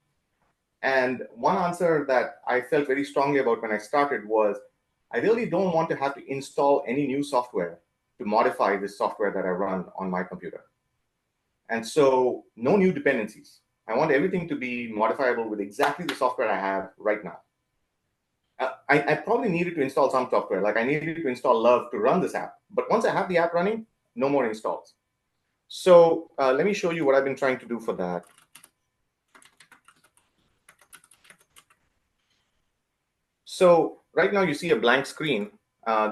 C: And one answer that I felt very strongly about when I started was, I really don't want to have to install any new software to modify this software that I run on my computer. And so no new dependencies. I want everything to be modifiable with exactly the software I have right now. I probably needed to install some software, like I needed to install Love to run this app. But once I have the app running, no more installs. So let me show you what I've been trying to do for that. So right now you see a blank screen.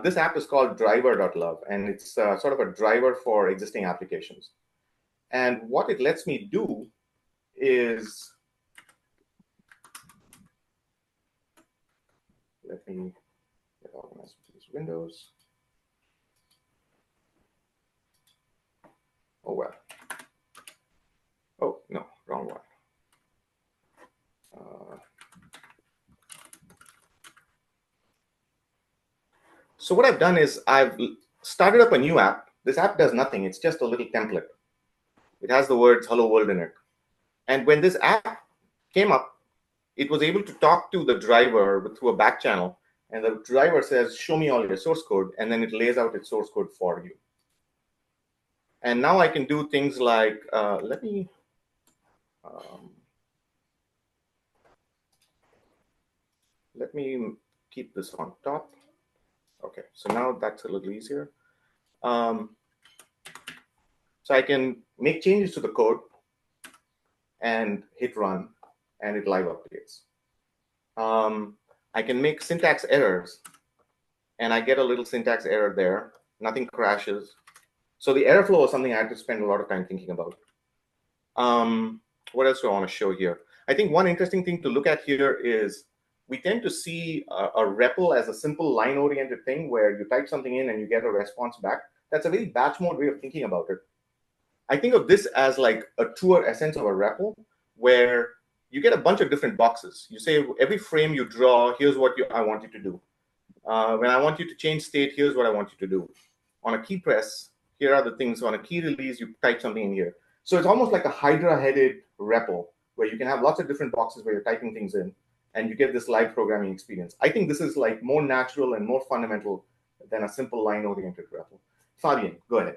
C: This app is called driver.love, and it's sort of a driver for existing applications. And what it lets me do is, let me get organized with these windows. Oh, well. Oh, no, wrong one. So what I've done is I've started up a new app. This app does nothing. It's just a little template. It has the words hello world in it. And when this app came up, it was able to talk to the driver through a back channel. And the driver says, show me all your source code. And then it lays out its source code for you. And now I can do things like, let me keep this on top. Okay, so now that's a little easier. So I can make changes to the code and hit run, and it live updates. I can make syntax errors and I get a little syntax error there. Nothing crashes. So the error flow is something I had to spend a lot of time thinking about. What else do I want to show here? I think one interesting thing to look at here is we tend to see a REPL as a simple line-oriented thing where you type something in and you get a response back. That's a very batch mode way of thinking about it. I think of this as like a truer essence of a REPL, where you get a bunch of different boxes. You say every frame you draw, here's what I want you to do. When I want you to change state, here's what I want you to do. On a key press, here are the things. On a key release, you type something in here. So it's almost like a Hydra-headed REPL, where you can have lots of different boxes where you're typing things in, and you get this live programming experience. I think this is like more natural and more fundamental than a simple line-oriented REPL. Fabian, go ahead.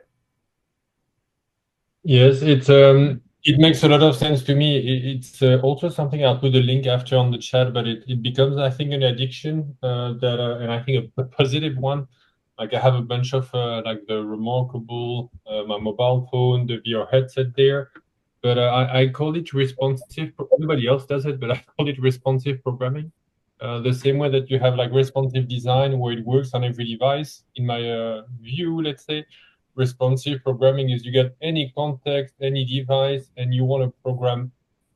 B: Yes, it makes a lot of sense to me. It's also something I'll put a link after on the chat, but it becomes, I think, an addiction and I think a positive one. Like I have a bunch of like the Remarkable, my mobile phone, the VR headset there, but I call it responsive. Nobody else does it, but I call it responsive programming. The same way that you have like responsive design where it works on every device. In my view, let's say, responsive programming is you get any context, any device, and you want to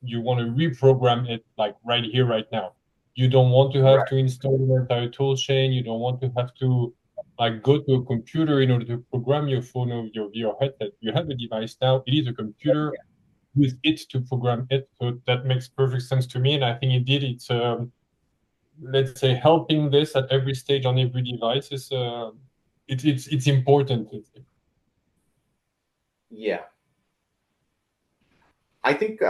B: reprogram it like right here, right now. You don't want to have to install an entire tool chain. You don't want to have to like go to a computer in order to program your phone or your VR headset. You have a device now. It is a computer. Use it to program it. So that makes perfect sense to me, and I think indeed it's let's say helping this at every stage on every device is it's important.
C: Yeah. I think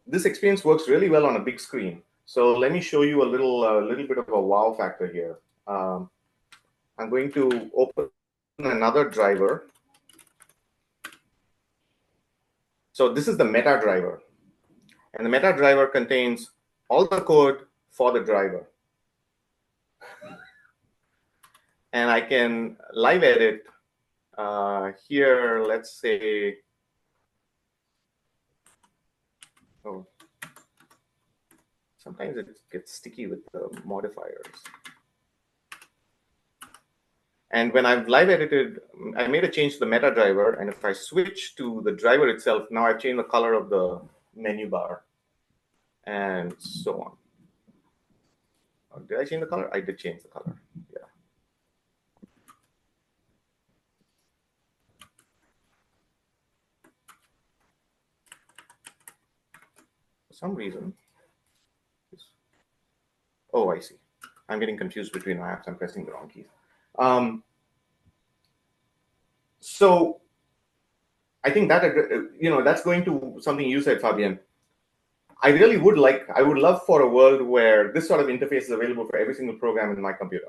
C: this experience works really well on a big screen. So let me show you a little bit of a wow factor here. I'm going to open another driver. So this is the meta driver. And the meta driver contains all the code for the driver. And I can live edit here, let's say, oh, sometimes it gets sticky with the modifiers. And when I've live edited, I made a change to the meta driver. And if I switch to the driver itself, now I've changed the color of the menu bar and so on. Oh, did I change the color? I did change the color. Yeah. For some reason. Oh, I see. I'm getting confused between my apps. I'm pressing the wrong keys. So I think that that's going to something you said, Fabian. I would love for a world where this sort of interface is available for every single program in my computer,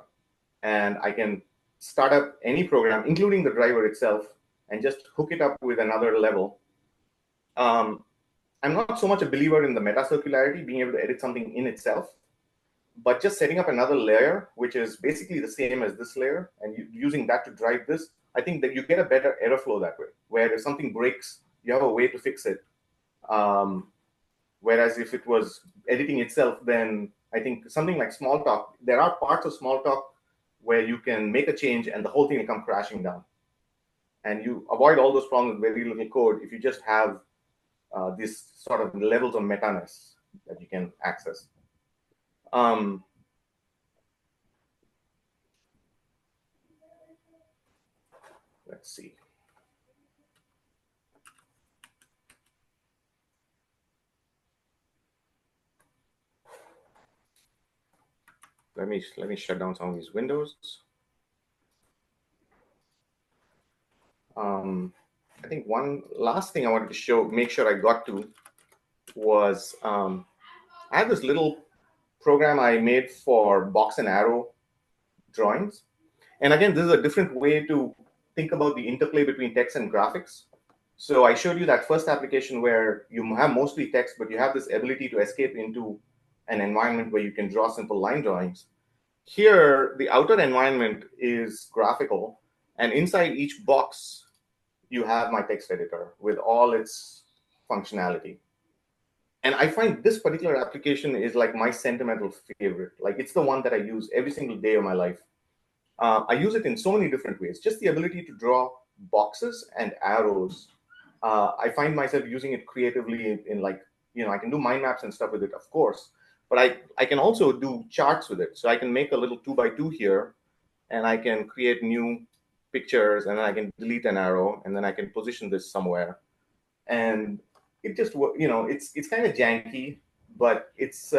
C: and I can start up any program, including the driver itself, and just hook it up with another level. I'm not so much a believer in the meta circularity, being able to edit something in itself, but just setting up another layer, which is basically the same as this layer, and using that to drive this, I think that you get a better error flow that way, where if something breaks, you have a way to fix it. Whereas if it was editing itself, then I think something like Smalltalk, there are parts of Smalltalk where you can make a change and the whole thing will come crashing down. And you avoid all those problems with very little code if you just have these sort of levels of meta-ness that you can access. Let's see. Let me shut down some of these windows. I think one last thing I wanted to make sure I got to was I have this little program I made for box and arrow drawings. And again, this is a different way to think about the interplay between text and graphics. So I showed you that first application where you have mostly text, but you have this ability to escape into an environment where you can draw simple line drawings. Here, the outer environment is graphical, and inside each box, you have my text editor with all its functionality. And I find this particular application is like my sentimental favorite. Like it's the one that I use every single day of my life. I use it in so many different ways. Just the ability to draw boxes and arrows. I find myself using it creatively in like, I can do mind maps and stuff with it, of course, but I can also do charts with it. So I can make a little 2x2 here, and I can create new pictures, and then I can delete an arrow, and then I can position this somewhere. And it just, it's kind of janky, but it's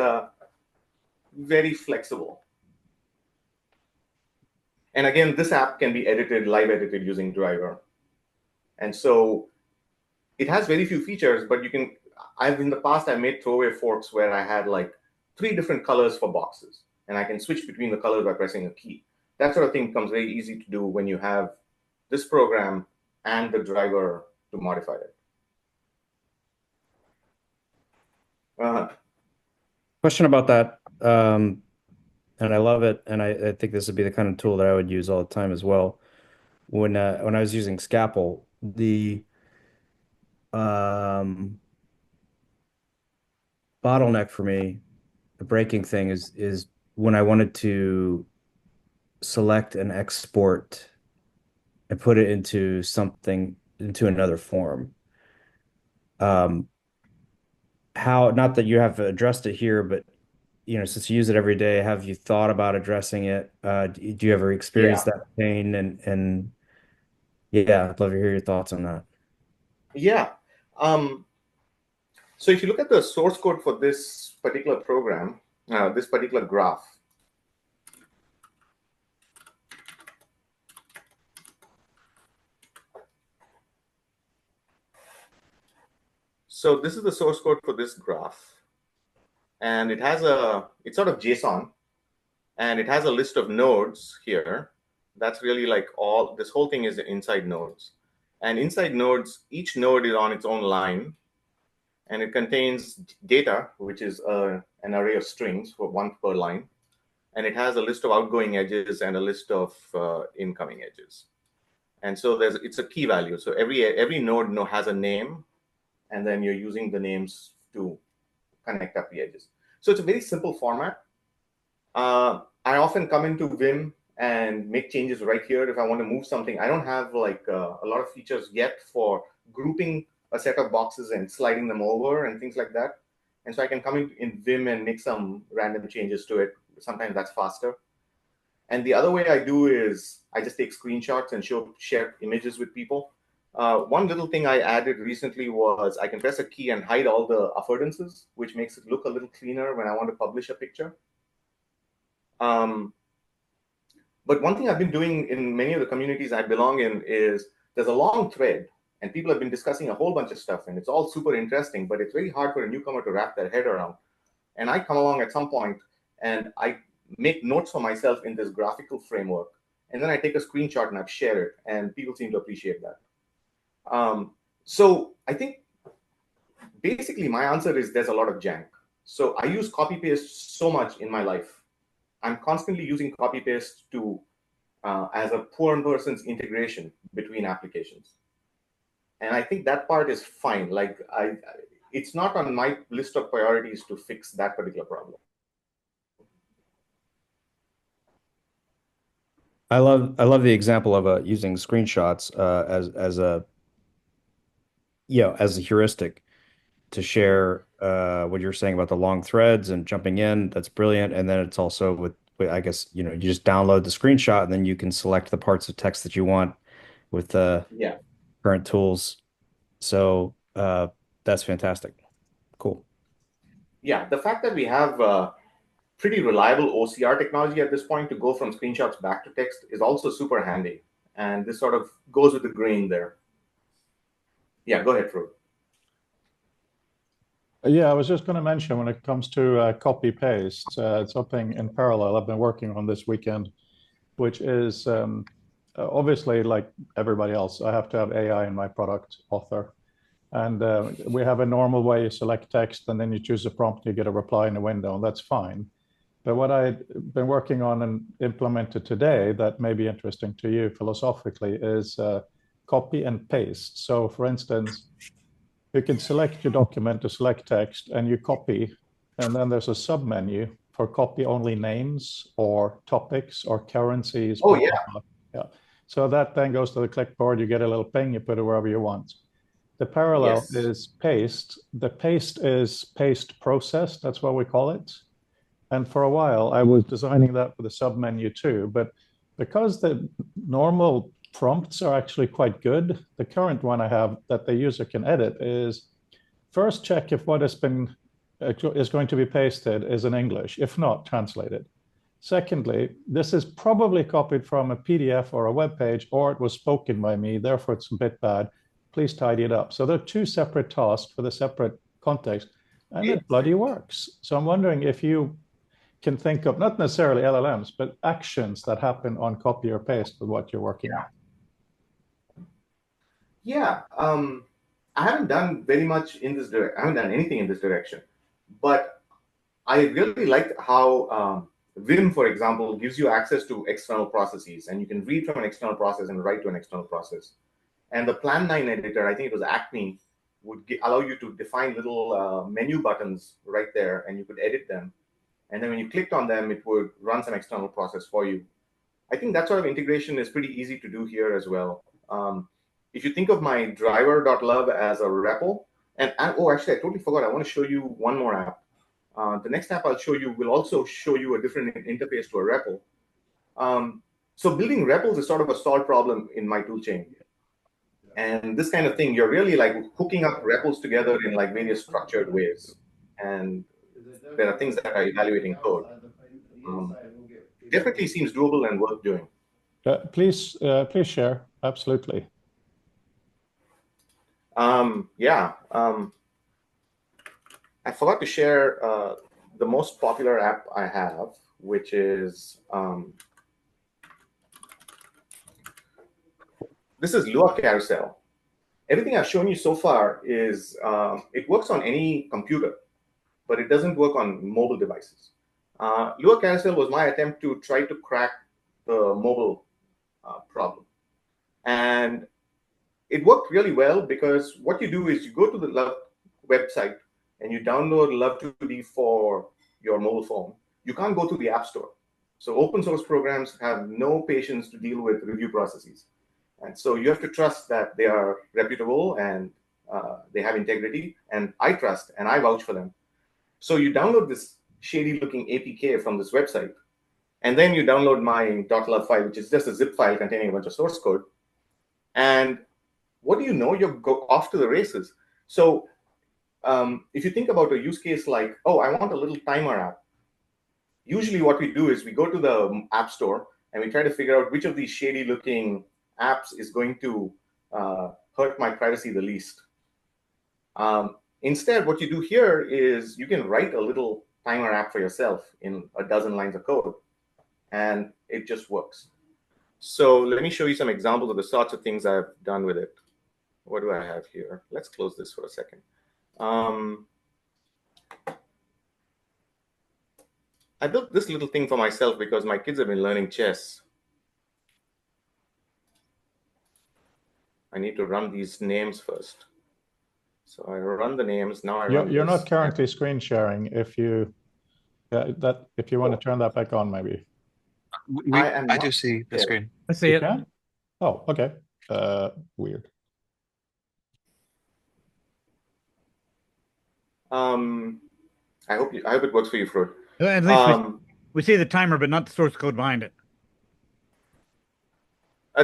C: very flexible. And again, this app can be live edited using Driver. And so it has very few features, but in the past, I made throwaway forks where I had like 3 different colors for boxes, and I can switch between the colors by pressing a key. That sort of thing becomes very easy to do when you have this program and the driver to modify it.
F: Question about that, and I love it, and I think this would be the kind of tool that I would use all the time as well. When I was using Scapple, the bottleneck for me, the breaking thing is when I wanted to select and export and put it into another form. How, not that you have addressed it here, but since you use it every day, have you thought about addressing it? Do you ever experience that pain? And yeah, I'd love to hear your thoughts on that.
C: Yeah. So if you look at the source code for this particular program, this particular graph, so this is the source code for this graph, and it's sort of JSON, and it has a list of nodes here. That's really like this whole thing is inside nodes. And inside nodes, each node is on its own line, and it contains data, which is an array of strings for 1 per line. And it has a list of outgoing edges and a list of incoming edges. And so it's a key value. So every node has a name, and then you're using the names to connect up the edges. So it's a very simple format. I often come into Vim and make changes right here if I want to move something. I don't have like a lot of features yet for grouping a set of boxes and sliding them over and things like that. And so I can come in Vim and make some random changes to it. Sometimes that's faster. And the other way I do is I just take screenshots and share images with people. One little thing I added recently was I can press a key and hide all the affordances, which makes it look a little cleaner when I want to publish a picture. But one thing I've been doing in many of the communities I belong in is there's a long thread, and people have been discussing a whole bunch of stuff, and it's all super interesting, but it's very hard for a newcomer to wrap their head around. And I come along at some point, and I make notes for myself in this graphical framework, and then I take a screenshot and I share it, and people seem to appreciate that. So I think basically my answer is there's a lot of jank. So I use copy-paste so much in my life. I'm constantly using copy-paste to as a poor person's integration between applications. And I think that part is fine. Like it's not on my list of priorities to fix that particular problem.
F: I love the example of using screenshots as a heuristic to share what you're saying about the long threads and jumping in. That's brilliant. And then it's also with I guess you just download the screenshot and then you can select the parts of text that you want with the current tools. So that's fantastic. Cool.
C: Yeah, the fact that we have pretty reliable OCR technology at this point to go from screenshots back to text is also super handy. And this sort of goes with the grain there. Yeah, go ahead, Fro.
A: Yeah, I was just going to mention when it comes to copy paste, something in parallel I've been working on this weekend, which is obviously like everybody else, I have to have AI in my product author. And we have a normal way you select text and then you choose a prompt, you get a reply in the window, and that's fine. But what I've been working on and implemented today that may be interesting to you philosophically is copy and paste. So for instance, you can select your document to select text and you copy, and then there's a sub menu for copy-only names or topics or currencies.
C: Oh,
A: blah,
C: yeah.
A: blah, blah. Yeah. So that then goes to the clipboard. You get a little ping, you put it wherever you want. The parallel
C: Yes.
A: is paste. The paste is paste process. That's what we call it. And for a while, I was designing that with a submenu too. But because the normal prompts are actually quite good, the current one I have that the user can edit is first check if what has been is going to be pasted is in English. If not, translate it. Secondly, this is probably copied from a PDF or a web page, or it was spoken by me, therefore it's a bit bad. Please tidy it up. So there are two separate tasks for the separate context, and it bloody works. So I'm wondering if you can think of, not necessarily LLMs, but actions that happen on copy or paste with what you're working on.
C: Yeah, I haven't done very much in this direction. I haven't done anything in this direction, but I really liked how Vim, for example, gives you access to external processes, and you can read from an external process and write to an external process. And the Plan 9 editor, I think it was Acme, would allow you to define little menu buttons right there, and you could edit them. And then when you clicked on them, it would run some external process for you. I think that sort of integration is pretty easy to do here as well. If you think of my driver.love as a REPL, and oh, actually, I totally forgot. I want to show you one more app. The next app I'll show you will also show you a different interface to a REPL. So building REPLs is sort of a solved problem in my toolchain. And this kind of thing, you're really like hooking up REPLs together in like various structured ways. And there are things that are evaluating code. Definitely seems doable and worth doing.
A: Please share. Absolutely.
C: Yeah. I forgot to share the most popular app I have, which is this is Lua Carousel. Everything I've shown you so far is it works on any computer, but it doesn't work on mobile devices. Lua Carousel was my attempt to try to crack the mobile problem. And it worked really well because what you do is you go to the Love website and you download Love 2D for your mobile phone. You can't go to the App Store. So open source programs have no patience to deal with review processes. And so you have to trust that they are reputable and they have integrity. And I trust and I vouch for them. So you download this shady looking APK from this website. And then you download my .love file, which is just a zip file containing a bunch of source code. And what do you know? You're off to the races. So if you think about a use case like, oh, I want a little timer app. Usually what we do is we go to the App Store and we try to figure out which of these shady looking apps is going to hurt my privacy the least. Instead, what you do here is you can write a little timer app for yourself in a dozen lines of code, and it just works. So let me show you some examples of the sorts of things I've done with it. What do I have here? Let's close this for a second. I built this little thing for myself because my kids have been learning chess. I need to run these names first. So I run the names. Now
A: You're not currently screen sharing. If you if you want to turn that back on, maybe.
G: I do see the screen.
D: I see it.
A: Oh, okay. Weird.
C: I hope it works for you, Frode.
D: At least we see the timer, but not the source code behind it.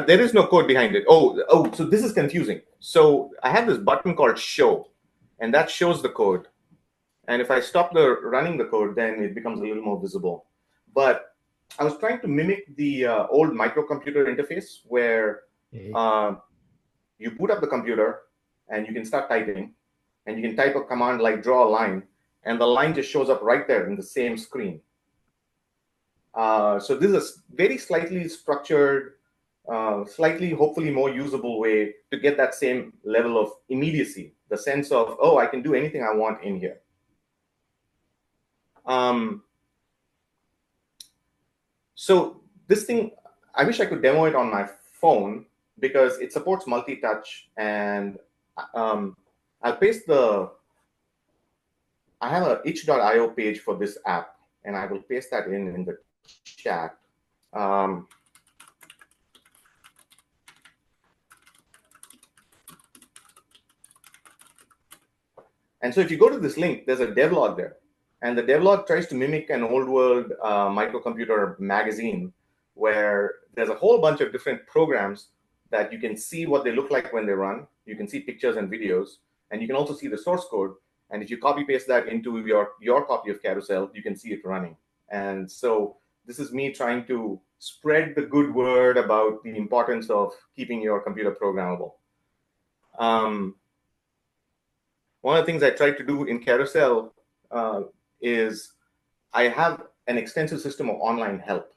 C: There is no code behind it. Oh, so this is confusing. So I have this button called show, and that shows the code. And if I stop running the code, then it becomes a little more visible. But I was trying to mimic the old microcomputer interface where you boot up the computer and you can start typing, and you can type a command like draw a line, and the line just shows up right there in the same screen. So this is a very slightly structured, slightly, hopefully more usable way to get that same level of immediacy, the sense of, oh, I can do anything I want in here. So this thing, I wish I could demo it on my phone because it supports multi-touch, and I'll paste I have a itch.io page for this app, and I will paste that in the chat. And so if you go to this link, there's a devlog there. And the devlog tries to mimic an old world microcomputer magazine where there's a whole bunch of different programs that you can see what they look like when they run. You can see pictures and videos, and you can also see the source code. And if you copy paste that into your copy of Carousel, you can see it running. And so this is me trying to spread the good word about the importance of keeping your computer programmable. One of the things I tried to do in Carousel is I have an extensive system of online help.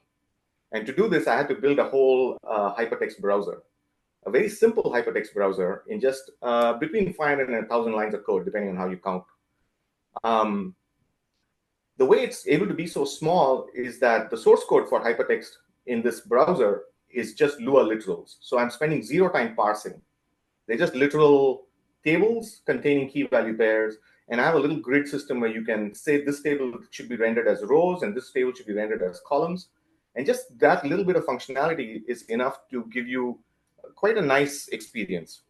C: And to do this, I had to build a whole hypertext browser, a very simple hypertext browser in just between 500 and 1,000 lines of code, depending on how you count. The way it's able to be so small is that the source code for hypertext in this browser is just Lua literals. So I'm spending 0 time parsing. They're just literal tables containing key value pairs. And I have a little grid system where you can say this table should be rendered as rows and this table should be rendered as columns. And just that little bit of functionality is enough to give you quite a nice experience.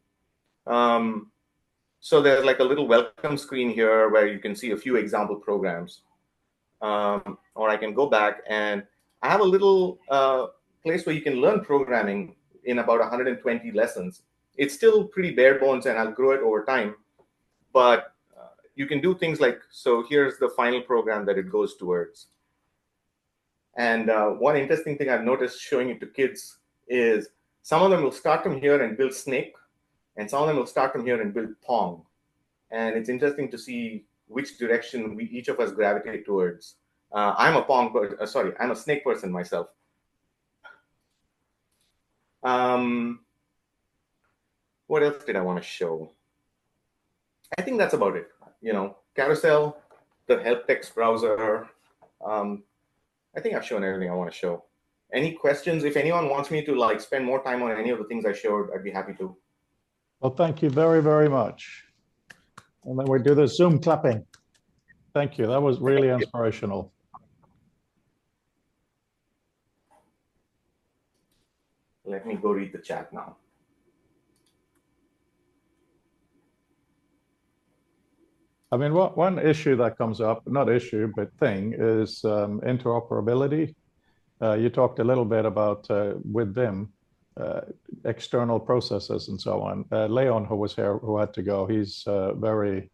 C: So there's like a little welcome screen here where you can see a few example programs. Or I can go back and I have a little place where you can learn programming in about 120 lessons. It's still pretty bare bones and I'll grow it over time. But you can do things like, so here's the final program that it goes towards. And one interesting thing I've noticed showing it to kids is some of them will start from here and build Snake, and some of them will start from here and build Pong. And it's interesting to see which direction each of us gravitate towards. I'm a Pong, I'm a Snake person myself. What else did I want to show? I think that's about it. Carousel, the help text browser. I think I've shown everything I want to show. Any questions? If anyone wants me to spend more time on any of the things I showed, I'd be happy to.
A: Well, thank you very, very much. And then we do the Zoom clapping. Thank you. That was really inspirational.
C: Let me go read the chat now.
A: I mean, one issue that comes up, not issue, but thing, is interoperability. You talked a little bit about with Vim, external processes and so on. Leon, who was here, who had to go, he's very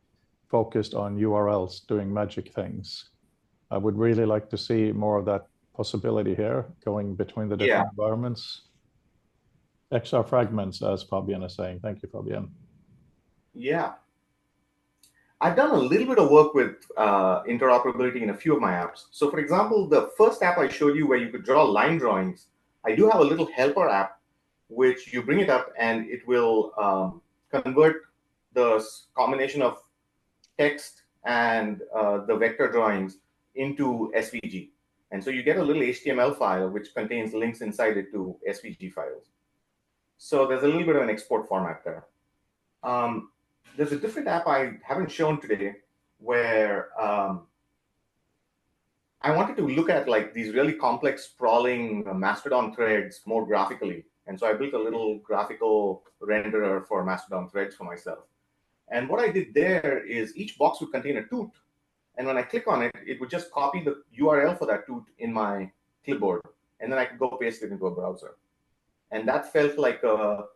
A: focused on URLs doing magic things. I would really like to see more of that possibility here, going between the different environments. XR fragments, as Fabian is saying. Thank you, Fabian.
C: Yeah. I've done a little bit of work with interoperability in a few of my apps. So for example, the first app I showed you where you could draw line drawings, I do have a little helper app, which you bring it up and it will convert the combination of text and the vector drawings into SVG. And so you get a little HTML file which contains links inside it to SVG files. So there's a little bit of an export format there. There's a different app I haven't shown today where I wanted to look at these really complex sprawling Mastodon threads more graphically. And so I built a little graphical renderer for Mastodon threads for myself. And what I did there is each box would contain a toot. And when I click on it, it would just copy the URL for that toot in my clipboard. And then I could go paste it into a browser. And that felt like a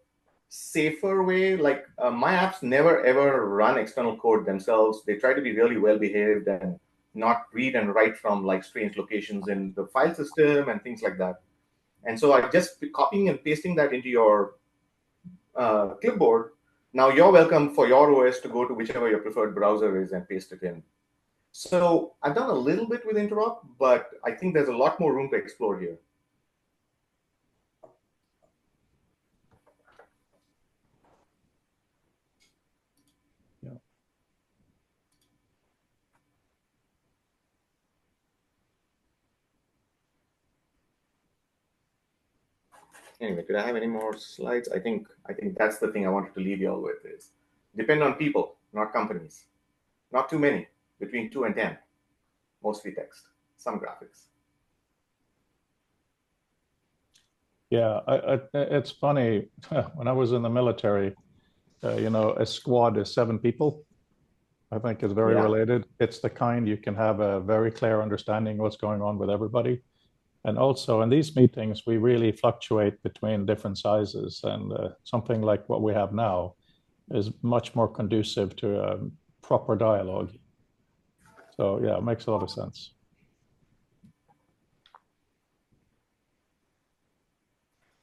C: safer way. My apps never ever run external code themselves. They try to be really well behaved and not read and write from strange locations in the file system and things like that. And so I just copying and pasting that into your clipboard. Now you're welcome for your OS to go to whichever your preferred browser is and paste it in. So I've done a little bit with interop, but I think there's a lot more room to explore here. Anyway, did I have any more slides? I think that's the thing I wanted to leave you all with is depend on people, not companies. Not too many, between 2 and 10, mostly text. some graphics.
A: Yeah, it's funny. When I was in the military, a squad is 7 people. I think is very related. It's the kind you can have a very clear understanding of what's going on with everybody. And also in these meetings, we really fluctuate between different sizes, and something like what we have now is much more conducive to a proper dialogue. So yeah, it makes a lot of sense.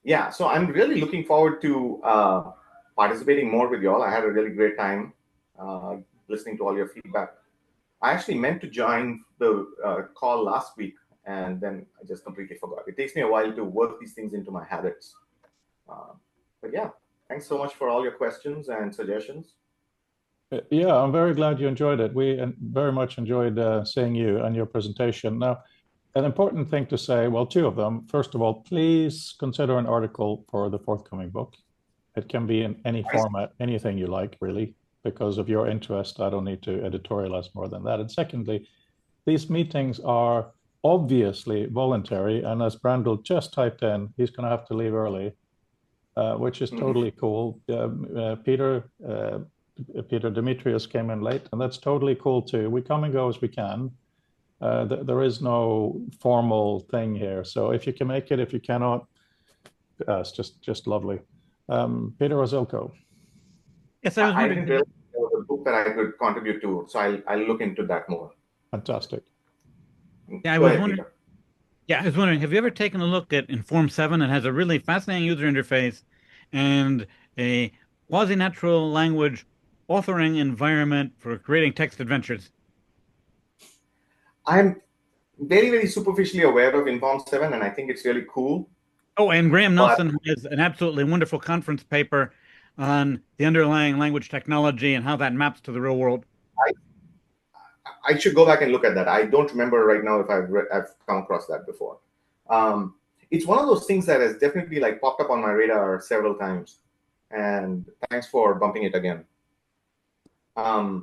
C: Yeah, so I'm really looking forward to participating more with y'all. I had a really great time listening to all your feedback. I actually meant to join the call last week, and then I just completely forgot. It takes me a while to work these things into my habits. But yeah, thanks so much for all your questions and suggestions.
A: Yeah, I'm very glad you enjoyed it. We very much enjoyed seeing you and your presentation. Now, an important thing to say, well, 2 of them. First of all, please consider an article for the forthcoming book. It can be in any format, anything you like, really. Because of your interest, I don't need to editorialize more than that. And secondly, these meetings are obviously voluntary. And as Brandel just typed in, he's going to have to leave early, which is totally cool. Peter Demetrius came in late, and that's totally cool too. We come and go as we can. There is no formal thing here. So if you can make it, if you cannot, it's just lovely. Peter Ozilko.
D: Yes, I was
C: I
D: wondering.
C: didn't realize there was a book that I could contribute to, so I'll look into that more.
A: Fantastic.
D: Yeah, I was wondering. Yeah, I was wondering, have you ever taken a look at Inform 7? It has a really fascinating user interface and a quasi-natural language authoring environment for creating text adventures.
C: I'm very, very superficially aware of Inform 7, and I think it's really cool.
D: Oh, and Graham Nelson has an absolutely wonderful conference paper on the underlying language technology and how that maps to the real world.
C: I should go back and look at that. I don't remember right now if I've come across that before. It's one of those things that has definitely like popped up on my radar several times. And thanks for bumping it again. I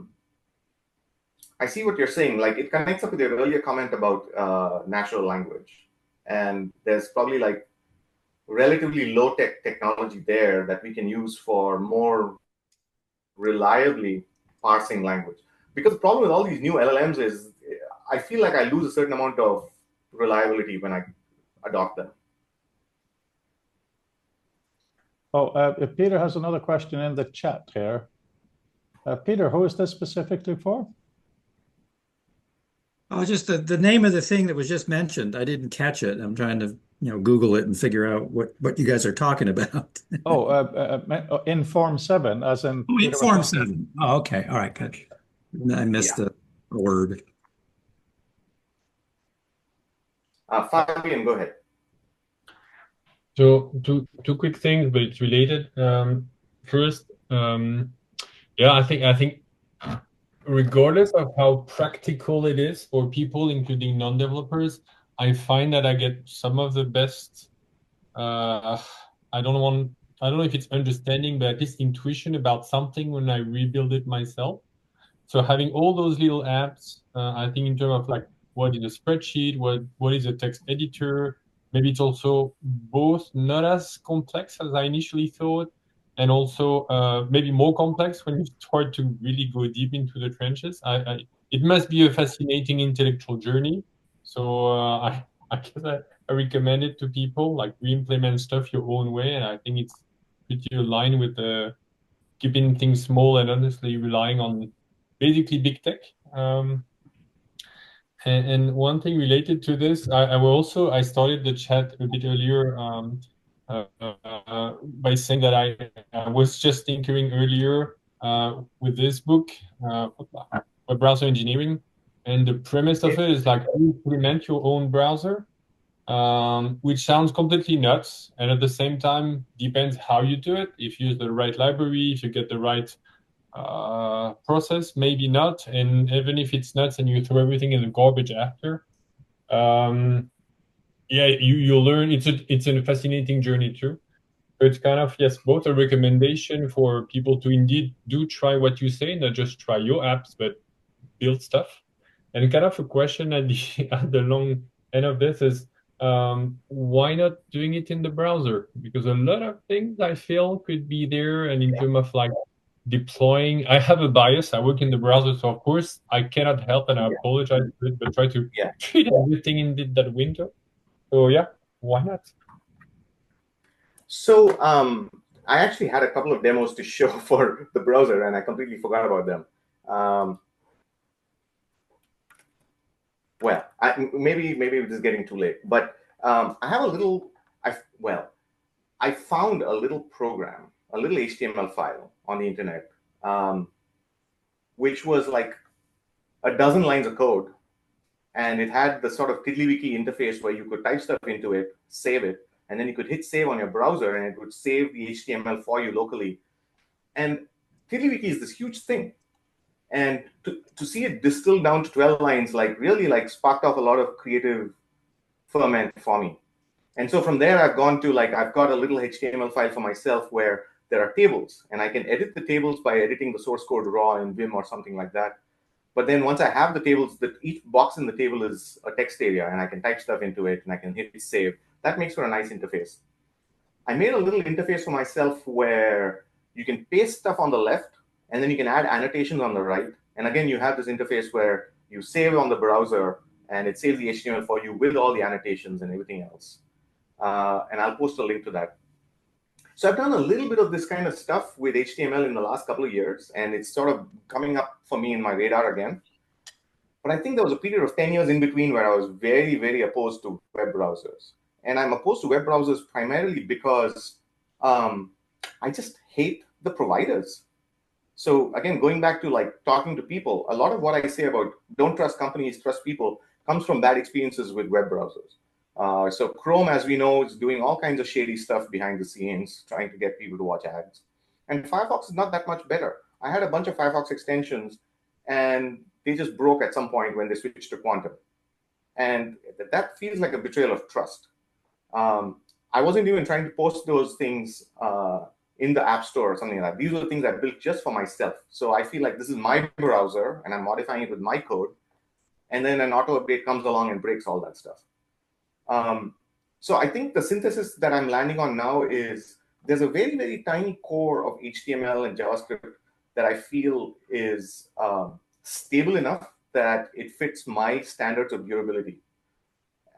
C: see what you're saying. Like it connects up with your earlier comment about natural language. And there's probably like relatively low-tech technology there that we can use for more reliably parsing language. Because the problem with all these new LLMs is I feel like I lose a certain amount of reliability when I adopt them.
A: Oh, Peter has another question in the chat here. Peter, who is this specifically for?
H: Oh, just the name of the thing that was just mentioned. I didn't catch it. I'm trying to Google it and figure out what you guys are talking about.
A: Inform 7, as in
H: Inform 7. Oh, okay. All right, good. I missed the word.
C: Fabian, go ahead.
B: So two quick things, but it's related. First, yeah, I think regardless of how practical it is for people, including non-developers, I find that I get some of the best. I don't know if it's understanding, but at least intuition about something when I rebuild it myself. So having all those little apps, I think in terms of like what is a spreadsheet, what is a text editor, maybe it's also both not as complex as I initially thought, and also maybe more complex when you start to really go deep into the trenches. It must be a fascinating intellectual journey. So I guess I recommend it to people, like re-implement stuff your own way, and I think it's pretty aligned with keeping things small and honestly relying on basically big tech. And one thing related to this, I started the chat a bit earlier by saying that I was just tinkering earlier with this book, Web Browser Engineering, and the premise of it is like you implement your own browser, which sounds completely nuts, and at the same time depends how you do it. If you use the right library, if you get the right process, maybe not. And even if it's nuts and you throw everything in the garbage after, yeah, you learn. It's a fascinating journey too. So it's kind of, yes, both a recommendation for people to indeed do try what you say, not just try your apps, but build stuff. And kind of a question at the at the long end of this is, why not doing it in the browser? Because a lot of things I feel could be there, and in terms of like deploying, I have a bias. I work in the browser, so of course I cannot help, and I apologize for it, but try to treat everything in that window. So yeah, why not?
C: So I actually had a couple of demos to show for the browser, and I completely forgot about them. Well, maybe it is getting too late, but I have a little. I found a little program, a little HTML file on the internet, which was like a dozen lines of code, and it had the sort of tiddlywiki interface where you could type stuff into it, save it, and then you could hit save on your browser, and it would save the HTML for you locally. And tiddlywiki is this huge thing. And to see it distilled down to 12 lines, like really like sparked off a lot of creative ferment for me. And so from there, I've gone to like, I've got a little HTML file for myself where there are tables, and I can edit the tables by editing the source code raw in Vim or something like that. But then once I have the tables, that each box in the table is a text area, and I can type stuff into it, and I can hit save. That makes for a nice interface. I made a little interface for myself where you can paste stuff on the left, and then you can add annotations on the right. And again, you have this interface where you save on the browser, and it saves the HTML for you with all the annotations and everything else. And I'll post a link to that. So I've done a little bit of this kind of stuff with HTML in the last couple of years, and it's sort of coming up for me in my radar again. But I think there was a period of 10 years in between where I was very, very opposed to web browsers. And I'm opposed to web browsers primarily because I just hate the providers. So again, going back to like talking to people, a lot of what I say about don't trust companies, trust people comes from bad experiences with web browsers. So Chrome, as we know, is doing all kinds of shady stuff behind the scenes, trying to get people to watch ads. And Firefox is not that much better. I had a bunch of Firefox extensions, and they just broke at some point when they switched to Quantum. And that feels like a betrayal of trust. I wasn't even trying to post those things in the App Store or something like that. These were the things I built just for myself. So I feel like this is my browser, and I'm modifying it with my code. And then an auto update comes along and breaks all that stuff. So I think the synthesis that I'm landing on now is there's a very, very tiny core of HTML and JavaScript that I feel is stable enough that it fits my standards of durability.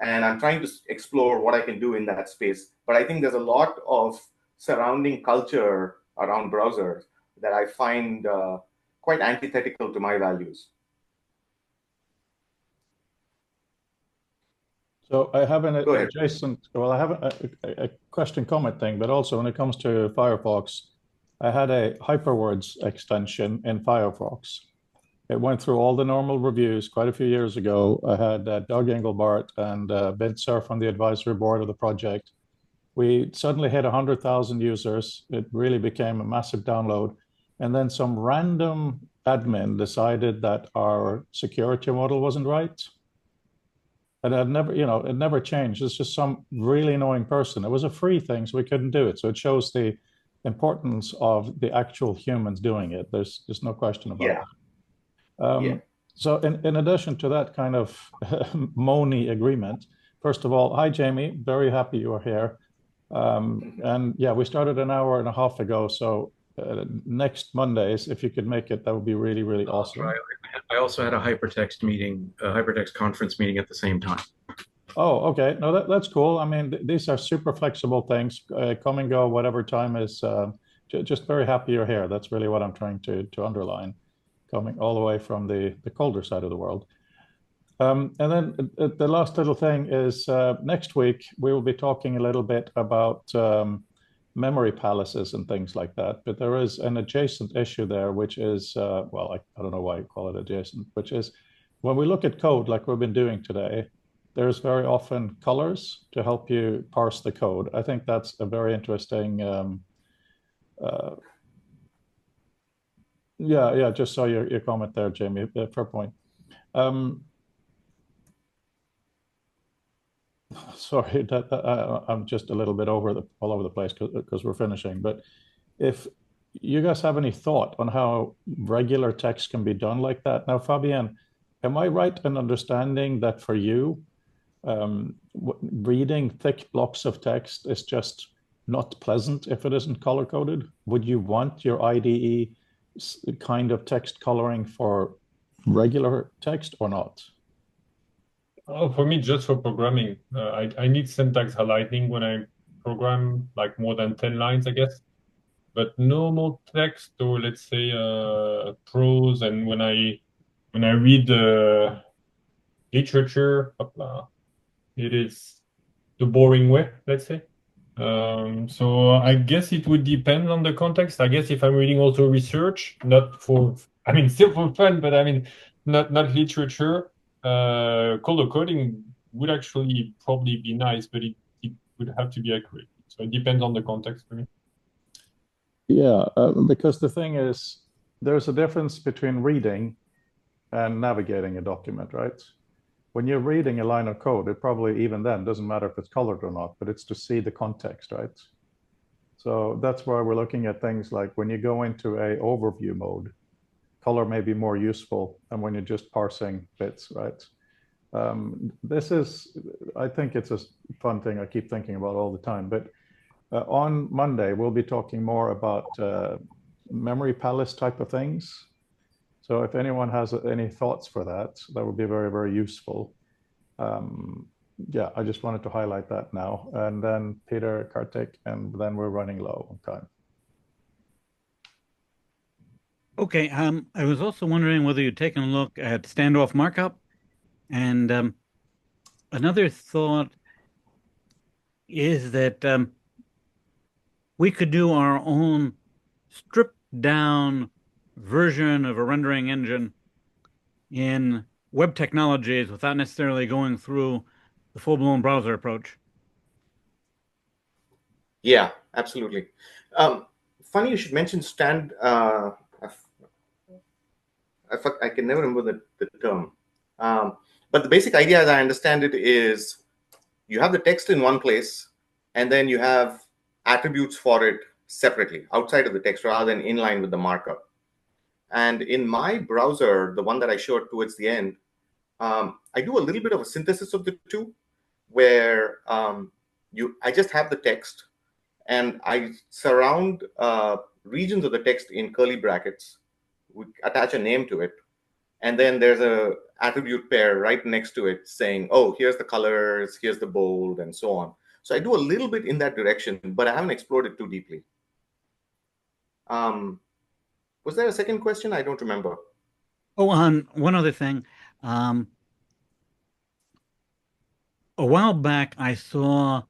C: And I'm trying to explore what I can do in that space. But I think there's a lot of surrounding culture around browsers that I find quite antithetical to my values.
A: So I have an adjacent, well, I have a question comment thing, but also when it comes to Firefox, I had a HyperWords extension in Firefox. It went through all the normal reviews quite a few years ago. I had Doug Engelbart and Vint Cerf on the advisory board of the project. We suddenly hit 100,000 users. It really became a massive download. And then some random admin decided that our security model wasn't right. And it never changed. It's just some really annoying person. It was a free thing, so we couldn't do it. So it shows the importance of the actual humans doing it. There's no question about that. So in addition to that kind of Moni agreement, first of all, hi, Jamie. Very happy you are here. And yeah, we started an hour and a half ago. So next Mondays, if you could make it, that would be really, really awesome.
I: I also had a hypertext meeting, a hypertext conference meeting at the same time.
A: Oh, okay. No, that's cool. I mean, these are super flexible things. Come and go, whatever time is. Just very happy you're here. That's really what I'm trying to underline, coming all the way from the colder side of the world. And then the last little thing is next week, we will be talking a little bit about memory palaces and things like that. But there is an adjacent issue there, which is, well, I don't know why you call it adjacent, which is when we look at code like we've been doing today, there's very often colors to help you parse the code. I think that's a very interesting, yeah, just saw your comment there, Jamie, fair point. Sorry, I'm just a little bit all over the place because we're finishing. But if you guys have any thought on how regular text can be done like that. Now, Fabienne, am I right in understanding that for you, reading thick blocks of text is just not pleasant if it isn't color coded? Would you want your IDE kind of text coloring for regular text or not?
B: Oh, for me, just for programming, I need syntax highlighting when I program like more than 10 lines, I guess. But normal text, or let's say prose, and when I read literature, it is the boring way, let's say. So I guess it would depend on the context. I guess if I'm reading also research, not for, I mean, still for fun, but I mean, not literature, color coding would actually probably be nice, but it would have to be accurate. So it depends on the context for me.
A: Yeah, because the thing is, there's a difference between reading and navigating a document, right? When you're reading a line of code, it probably even then doesn't matter if it's colored or not, but it's to see the context, right? So that's why we're looking at things like when you go into a overview mode, color may be more useful than when you're just parsing bits, right? I think it's a fun thing I keep thinking about all the time. But on Monday, we'll be talking more about memory palace type of things. So if anyone has any thoughts for that, that would be very, very useful. Yeah, I just wanted to highlight that now. And then Peter, Kartik, and then we're running low on time.
D: Okay, I was also wondering whether you'd taken a look at standoff markup. And another thought is that we could do our own stripped down version of a rendering engine in web technologies without necessarily going through the full-blown browser approach.
C: Yeah, absolutely. Funny you should mention I can never remember the term. But the basic idea, as I understand it, is you have the text in one place, and then you have attributes for it separately outside of the text rather than in line with the markup. And in my browser, the one that I showed towards the end, I do a little bit of a synthesis of the two, where I just have the text, and I surround regions of the text in curly brackets. We attach a name to it, and then there's a attribute pair right next to it saying, oh, here's the colors, here's the bold, and so on. So I do a little bit in that direction, but I haven't explored it too deeply. Was there a second question? I don't remember.
D: Oh, one other thing. A while back, I saw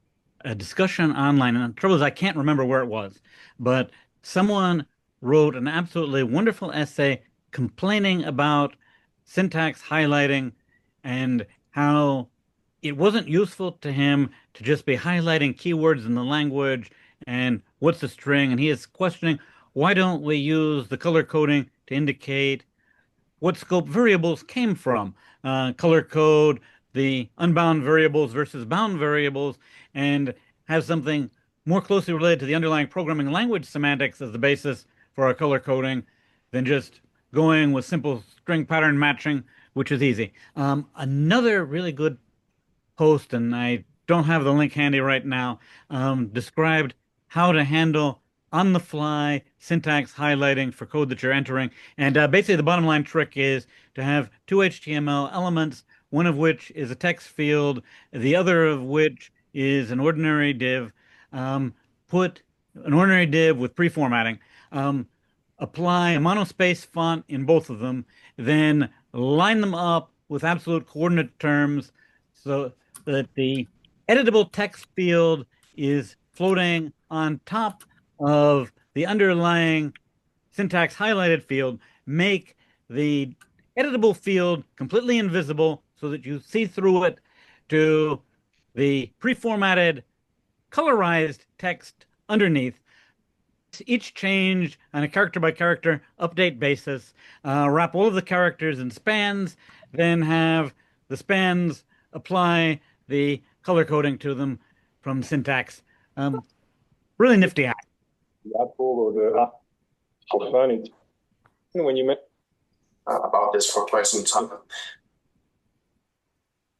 D: a discussion online, and the trouble is I can't remember where it was, but someone wrote an absolutely wonderful essay complaining about syntax highlighting and how it wasn't useful to him to just be highlighting keywords in the language and what's a string, and he is questioning, why don't we use the color coding to indicate what scope variables came from? Color code the unbound variables versus bound variables and have something more closely related to the underlying programming language semantics as the basis for our color coding than just going with simple string pattern matching, which is easy. Another really good post, and I don't have the link handy right now, described how to handle on-the-fly syntax highlighting for code that you're entering. And basically, the bottom line trick is to have two HTML elements, one of which is a text field, the other of which is an ordinary div. Put an ordinary div with pre-formatting. Apply a monospace font in both of them, then line them up with absolute coordinate terms so that the editable text field is floating on top of the underlying syntax highlighted field. Make the editable field completely invisible so that you see through it to the pre-formatted colorized text underneath. Each change on a character by character update basis. Wrap all of the characters in spans, then have the spans apply the color coding to them from syntax. Really nifty hack.
J: When you met about this for quite some time.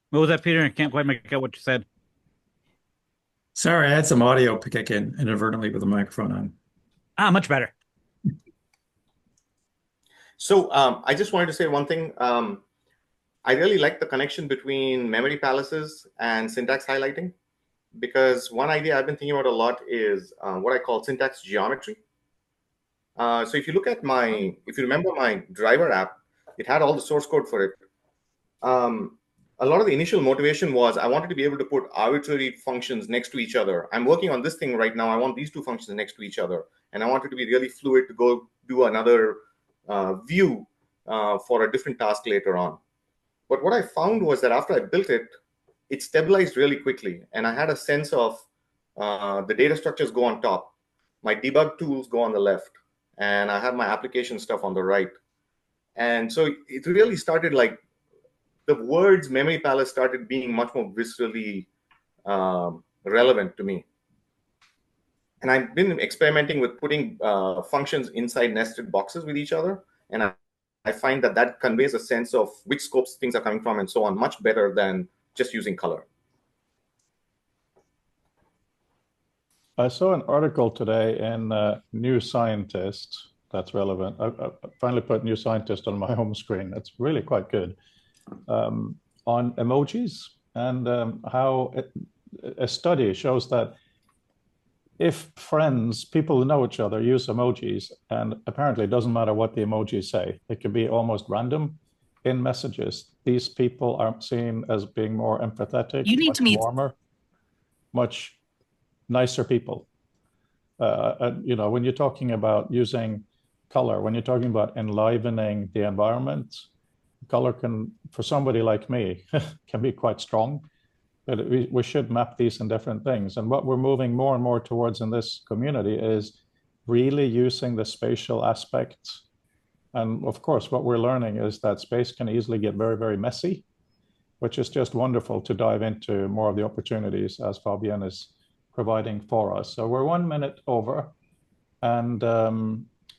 D: What was that, Peter? I can't quite make out what you said.
H: Sorry, I had some audio kick in inadvertently with the microphone on.
D: Ah, much better.
C: So I just wanted to say one thing. I really like the connection between memory palaces and syntax highlighting, because one idea I've been thinking about a lot is what I call syntax geometry. So if you look at if you remember my driver app, it had all the source code for it. A lot of the initial motivation was I wanted to be able to put arbitrary functions next to each other. I'm working on this thing right now. I want these two functions next to each other. And I want it to be really fluid to go do another view for a different task later on. But what I found was that after I built it, it stabilized really quickly. And I had a sense of the data structures go on top. My debug tools go on the left. And I have my application stuff on the right. And so it really started like the words memory palace started being much more viscerally relevant to me. And I've been experimenting with putting functions inside nested boxes with each other. And I find that that conveys a sense of which scopes things are coming from and so on much better than just using color.
A: I saw an article today in New Scientist that's relevant. I finally put New Scientist on my home screen. It's really quite good. On emojis and how a study shows that if friends, people who know each other, use emojis, and apparently it doesn't matter what the emojis say, it can be almost random in messages, these people are seen as being more empathetic, much warmer, much nicer people. You know, when you're talking about using color, when you're talking about enlivening the environment, color can, for somebody like me, can be quite strong. But we should map these in different things. And what we're moving more and more towards in this community is really using the spatial aspects. And of course, what we're learning is that space can easily get very, very messy, which is just wonderful to dive into more of the opportunities as Fabienne is providing for us. So we're 1 minute over, and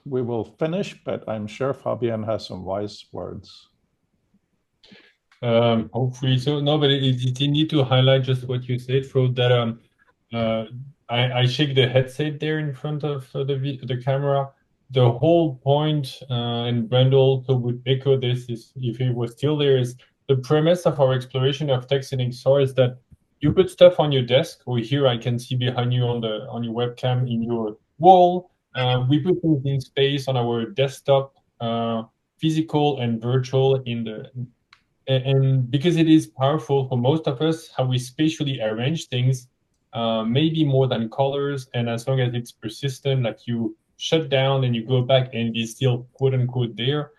A: we will finish, but I'm sure Fabienne has some wise words.
B: Hopefully so. No, but it need to highlight just what you said, Fro, that I shake the headset there in front of the camera. The whole point, and Brandon also would echo this, is if he was still there, is the premise of our exploration of text in XR is that you put stuff on your desk, or here I can see behind you on your webcam in your wall. We put things in space on our desktop, physical and virtual and because it is powerful for most of us, how we spatially arrange things, maybe more than colors, and as long as it's persistent, like you shut down and you go back and it's still quote unquote there,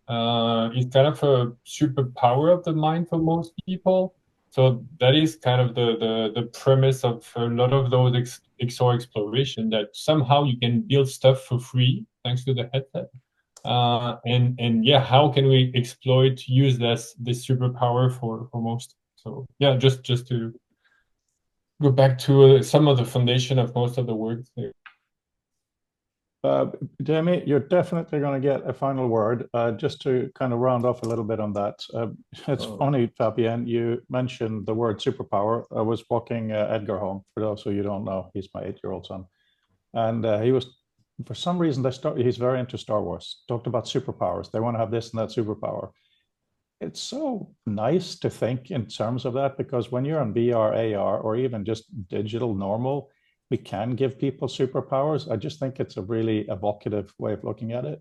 B: it's kind of a superpower of the mind for most people. So that is kind of the premise of a lot of those XR exploration, that somehow you can build stuff for free thanks to the headset. And yeah, how can we use this superpower for most? So yeah, just to go back to some of the foundation of most of the work there.
A: Jamie, you're definitely going to get a final word. Just to kind of round off a little bit on that. It's funny, Fabienne, you mentioned the word superpower. I was walking Edgar home, for those of you who don't know, he's my 8-year-old son. And he was, for some reason, he's very into Star Wars, talked about superpowers. They want to have this and that superpower. It's so nice to think in terms of that, because when you're on VR, AR, or even just digital normal, we can give people superpowers. I just think it's a really evocative way of looking at it.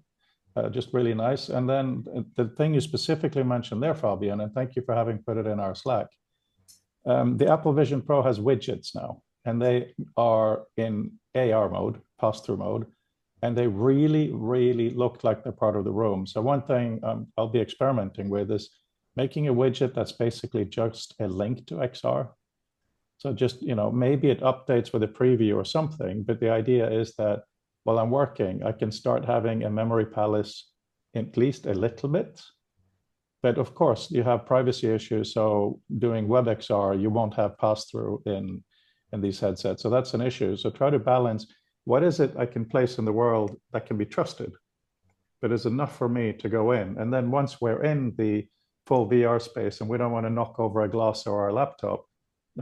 A: Just really nice. And then the thing you specifically mentioned there, Fabian, and thank you for having put it in our Slack. The Apple Vision Pro has widgets now, and they are in AR mode, pass-through mode, and they really, really look like they're part of the room. So one thing I'll be experimenting with is making a widget that's basically just a link to XR. So just, you know, maybe it updates with a preview or something, but the idea is that while I'm working, I can start having a memory palace at least a little bit. But of course, you have privacy issues. So doing WebXR, you won't have pass-through in these headsets. So that's an issue. So try to balance, what is it I can place in the world that can be trusted, but is enough for me to go in? And then once we're in the full VR space and we don't want to knock over a glass or our laptop,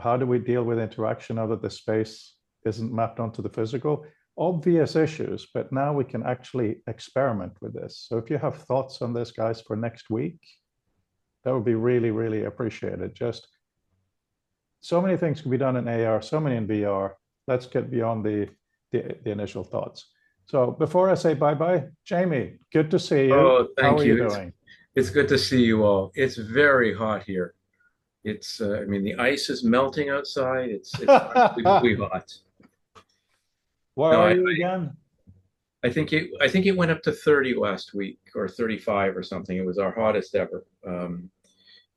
A: how do we deal with interaction now that the space isn't mapped onto the physical? Obvious issues, but now we can actually experiment with this. So if you have thoughts on this, guys, for next week, that would be really, really appreciated. Just so many things can be done in AR, so many in VR. Let's get beyond the initial thoughts. So before I say bye-bye, Jamie, good to see you.
I: Oh,
A: How
I: thank
A: are
I: you.
A: you doing?
I: It's good to see you all. It's very hot here. It's, I mean, the ice is melting outside. It's unbelievably hot.
A: Where
I: No,
A: are you again?
I: I think it went up to 30 last week or 35 or something. It was our hottest ever.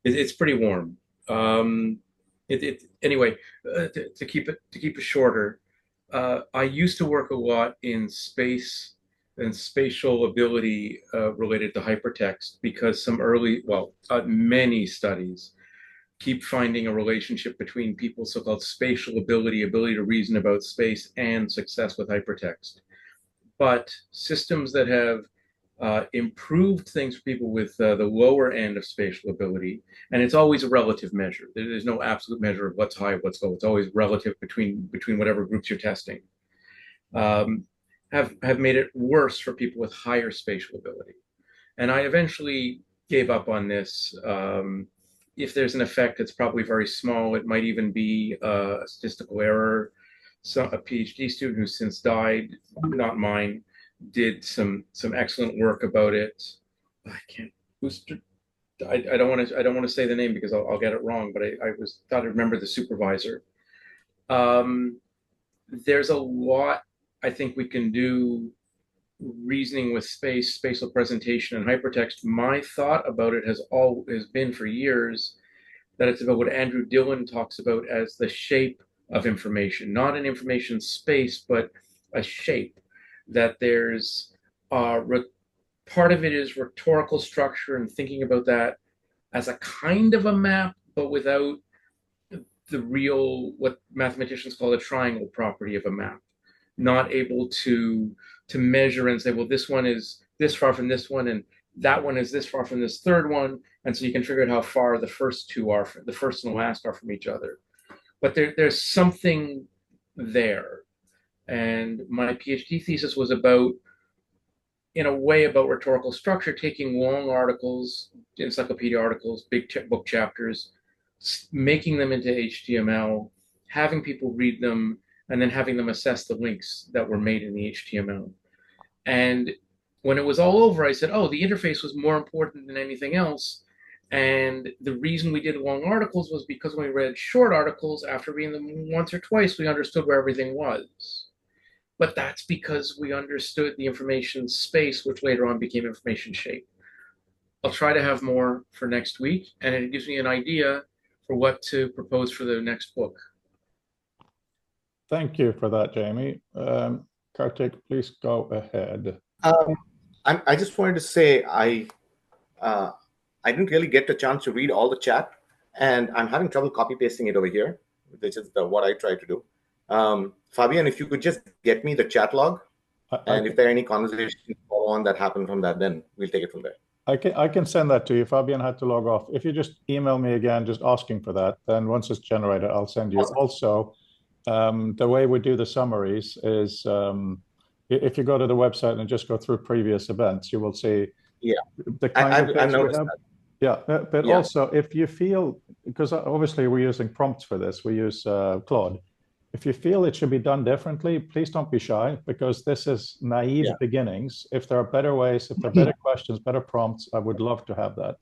I: It's pretty warm. Anyway, to keep it shorter, I used to work a lot in space and spatial ability related to hypertext because many studies keep finding a relationship between people's so-called spatial ability to reason about space, and success with hypertext. But systems that have improved things for people with the lower end of spatial ability, and it's always a relative measure. There's no absolute measure of what's high, what's low. It's always relative between whatever groups you're testing. Have made it worse for people with higher spatial ability. And I eventually gave up on this. If there's an effect, it's probably very small. It might even be a statistical error. So a PhD student who's since died, not mine, did some excellent work about it. I can't. I don't want to say the name because I'll get it wrong. But I thought I remember the supervisor. There's a lot I think we can do reasoning with space, spatial presentation, and hypertext. My thought about it has been for years that it's about what Andrew Dillon talks about as the shape of information, not an information space, but a shape. That there's part of it is rhetorical structure and thinking about that as a kind of a map, but without the real, what mathematicians call the triangle property of a map. Not able to measure and say, well, this one is this far from this one, and that one is this far from this third one, and so you can figure out how far the first two are, the first and the last are from each other. But there's something there. And my PhD thesis was about rhetorical structure, taking long articles, encyclopedia articles, big book chapters, making them into HTML, having people read them, and then having them assess the links that were made in the HTML. And when it was all over, I said, oh, the interface was more important than anything else. And the reason we did long articles was because when we read short articles, after reading them once or twice, we understood where everything was. But that's because we understood the information space, which later on became information shape. I'll try to have more for next week, and it gives me an idea for what to propose for the next book.
A: Thank you for that, Jamie. Kartik, please go ahead.
C: I just wanted to say I didn't really get the chance to read all the chat, and I'm having trouble copy pasting it over here, which is what I try to do. Fabian, if you could just get me the chat log, and if there are any conversations follow on that happen from that, then we'll take it from there.
A: I can send that to you. Fabian had to log off. If you just email me again, just asking for that, then once it's generated, I'll send you. Awesome. Also, the way we do the summaries is if you go to the website and just go through previous events, you will see the kind of things we have. Yeah, but also if you feel, because obviously we're using prompts for this, we use Claude. If you feel it should be done differently, please don't be shy, because this is naive beginnings. If there are better ways, if there are better questions, better prompts, I would love to have that.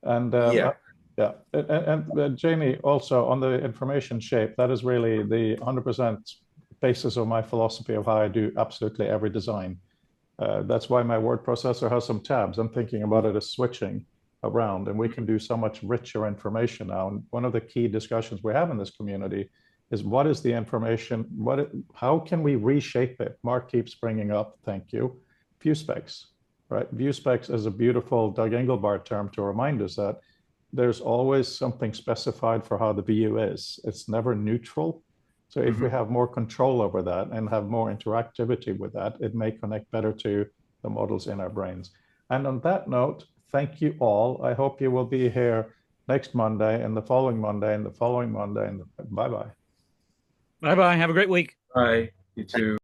A: And and Jamie, also on the information shape, that is really the 100% basis of my philosophy of how I do absolutely every design. That's why my word processor has some tabs. I'm thinking about it as switching around, and we can do so much richer information now. And one of the key discussions we have in this community is what is the information, how can we reshape it? Mark keeps bringing up, thank you, view specs, right? View specs is a beautiful Doug Engelbart term to remind us that there's always something specified for how the view is. It's never neutral. So if we have more control over that and have more interactivity with that, it may connect better to the models in our brains. And on that note, thank you all. I hope you will be here next Monday and the following Monday and the following Monday. And bye-bye.
D: Bye-bye. Have a great week.
I: Bye. You too.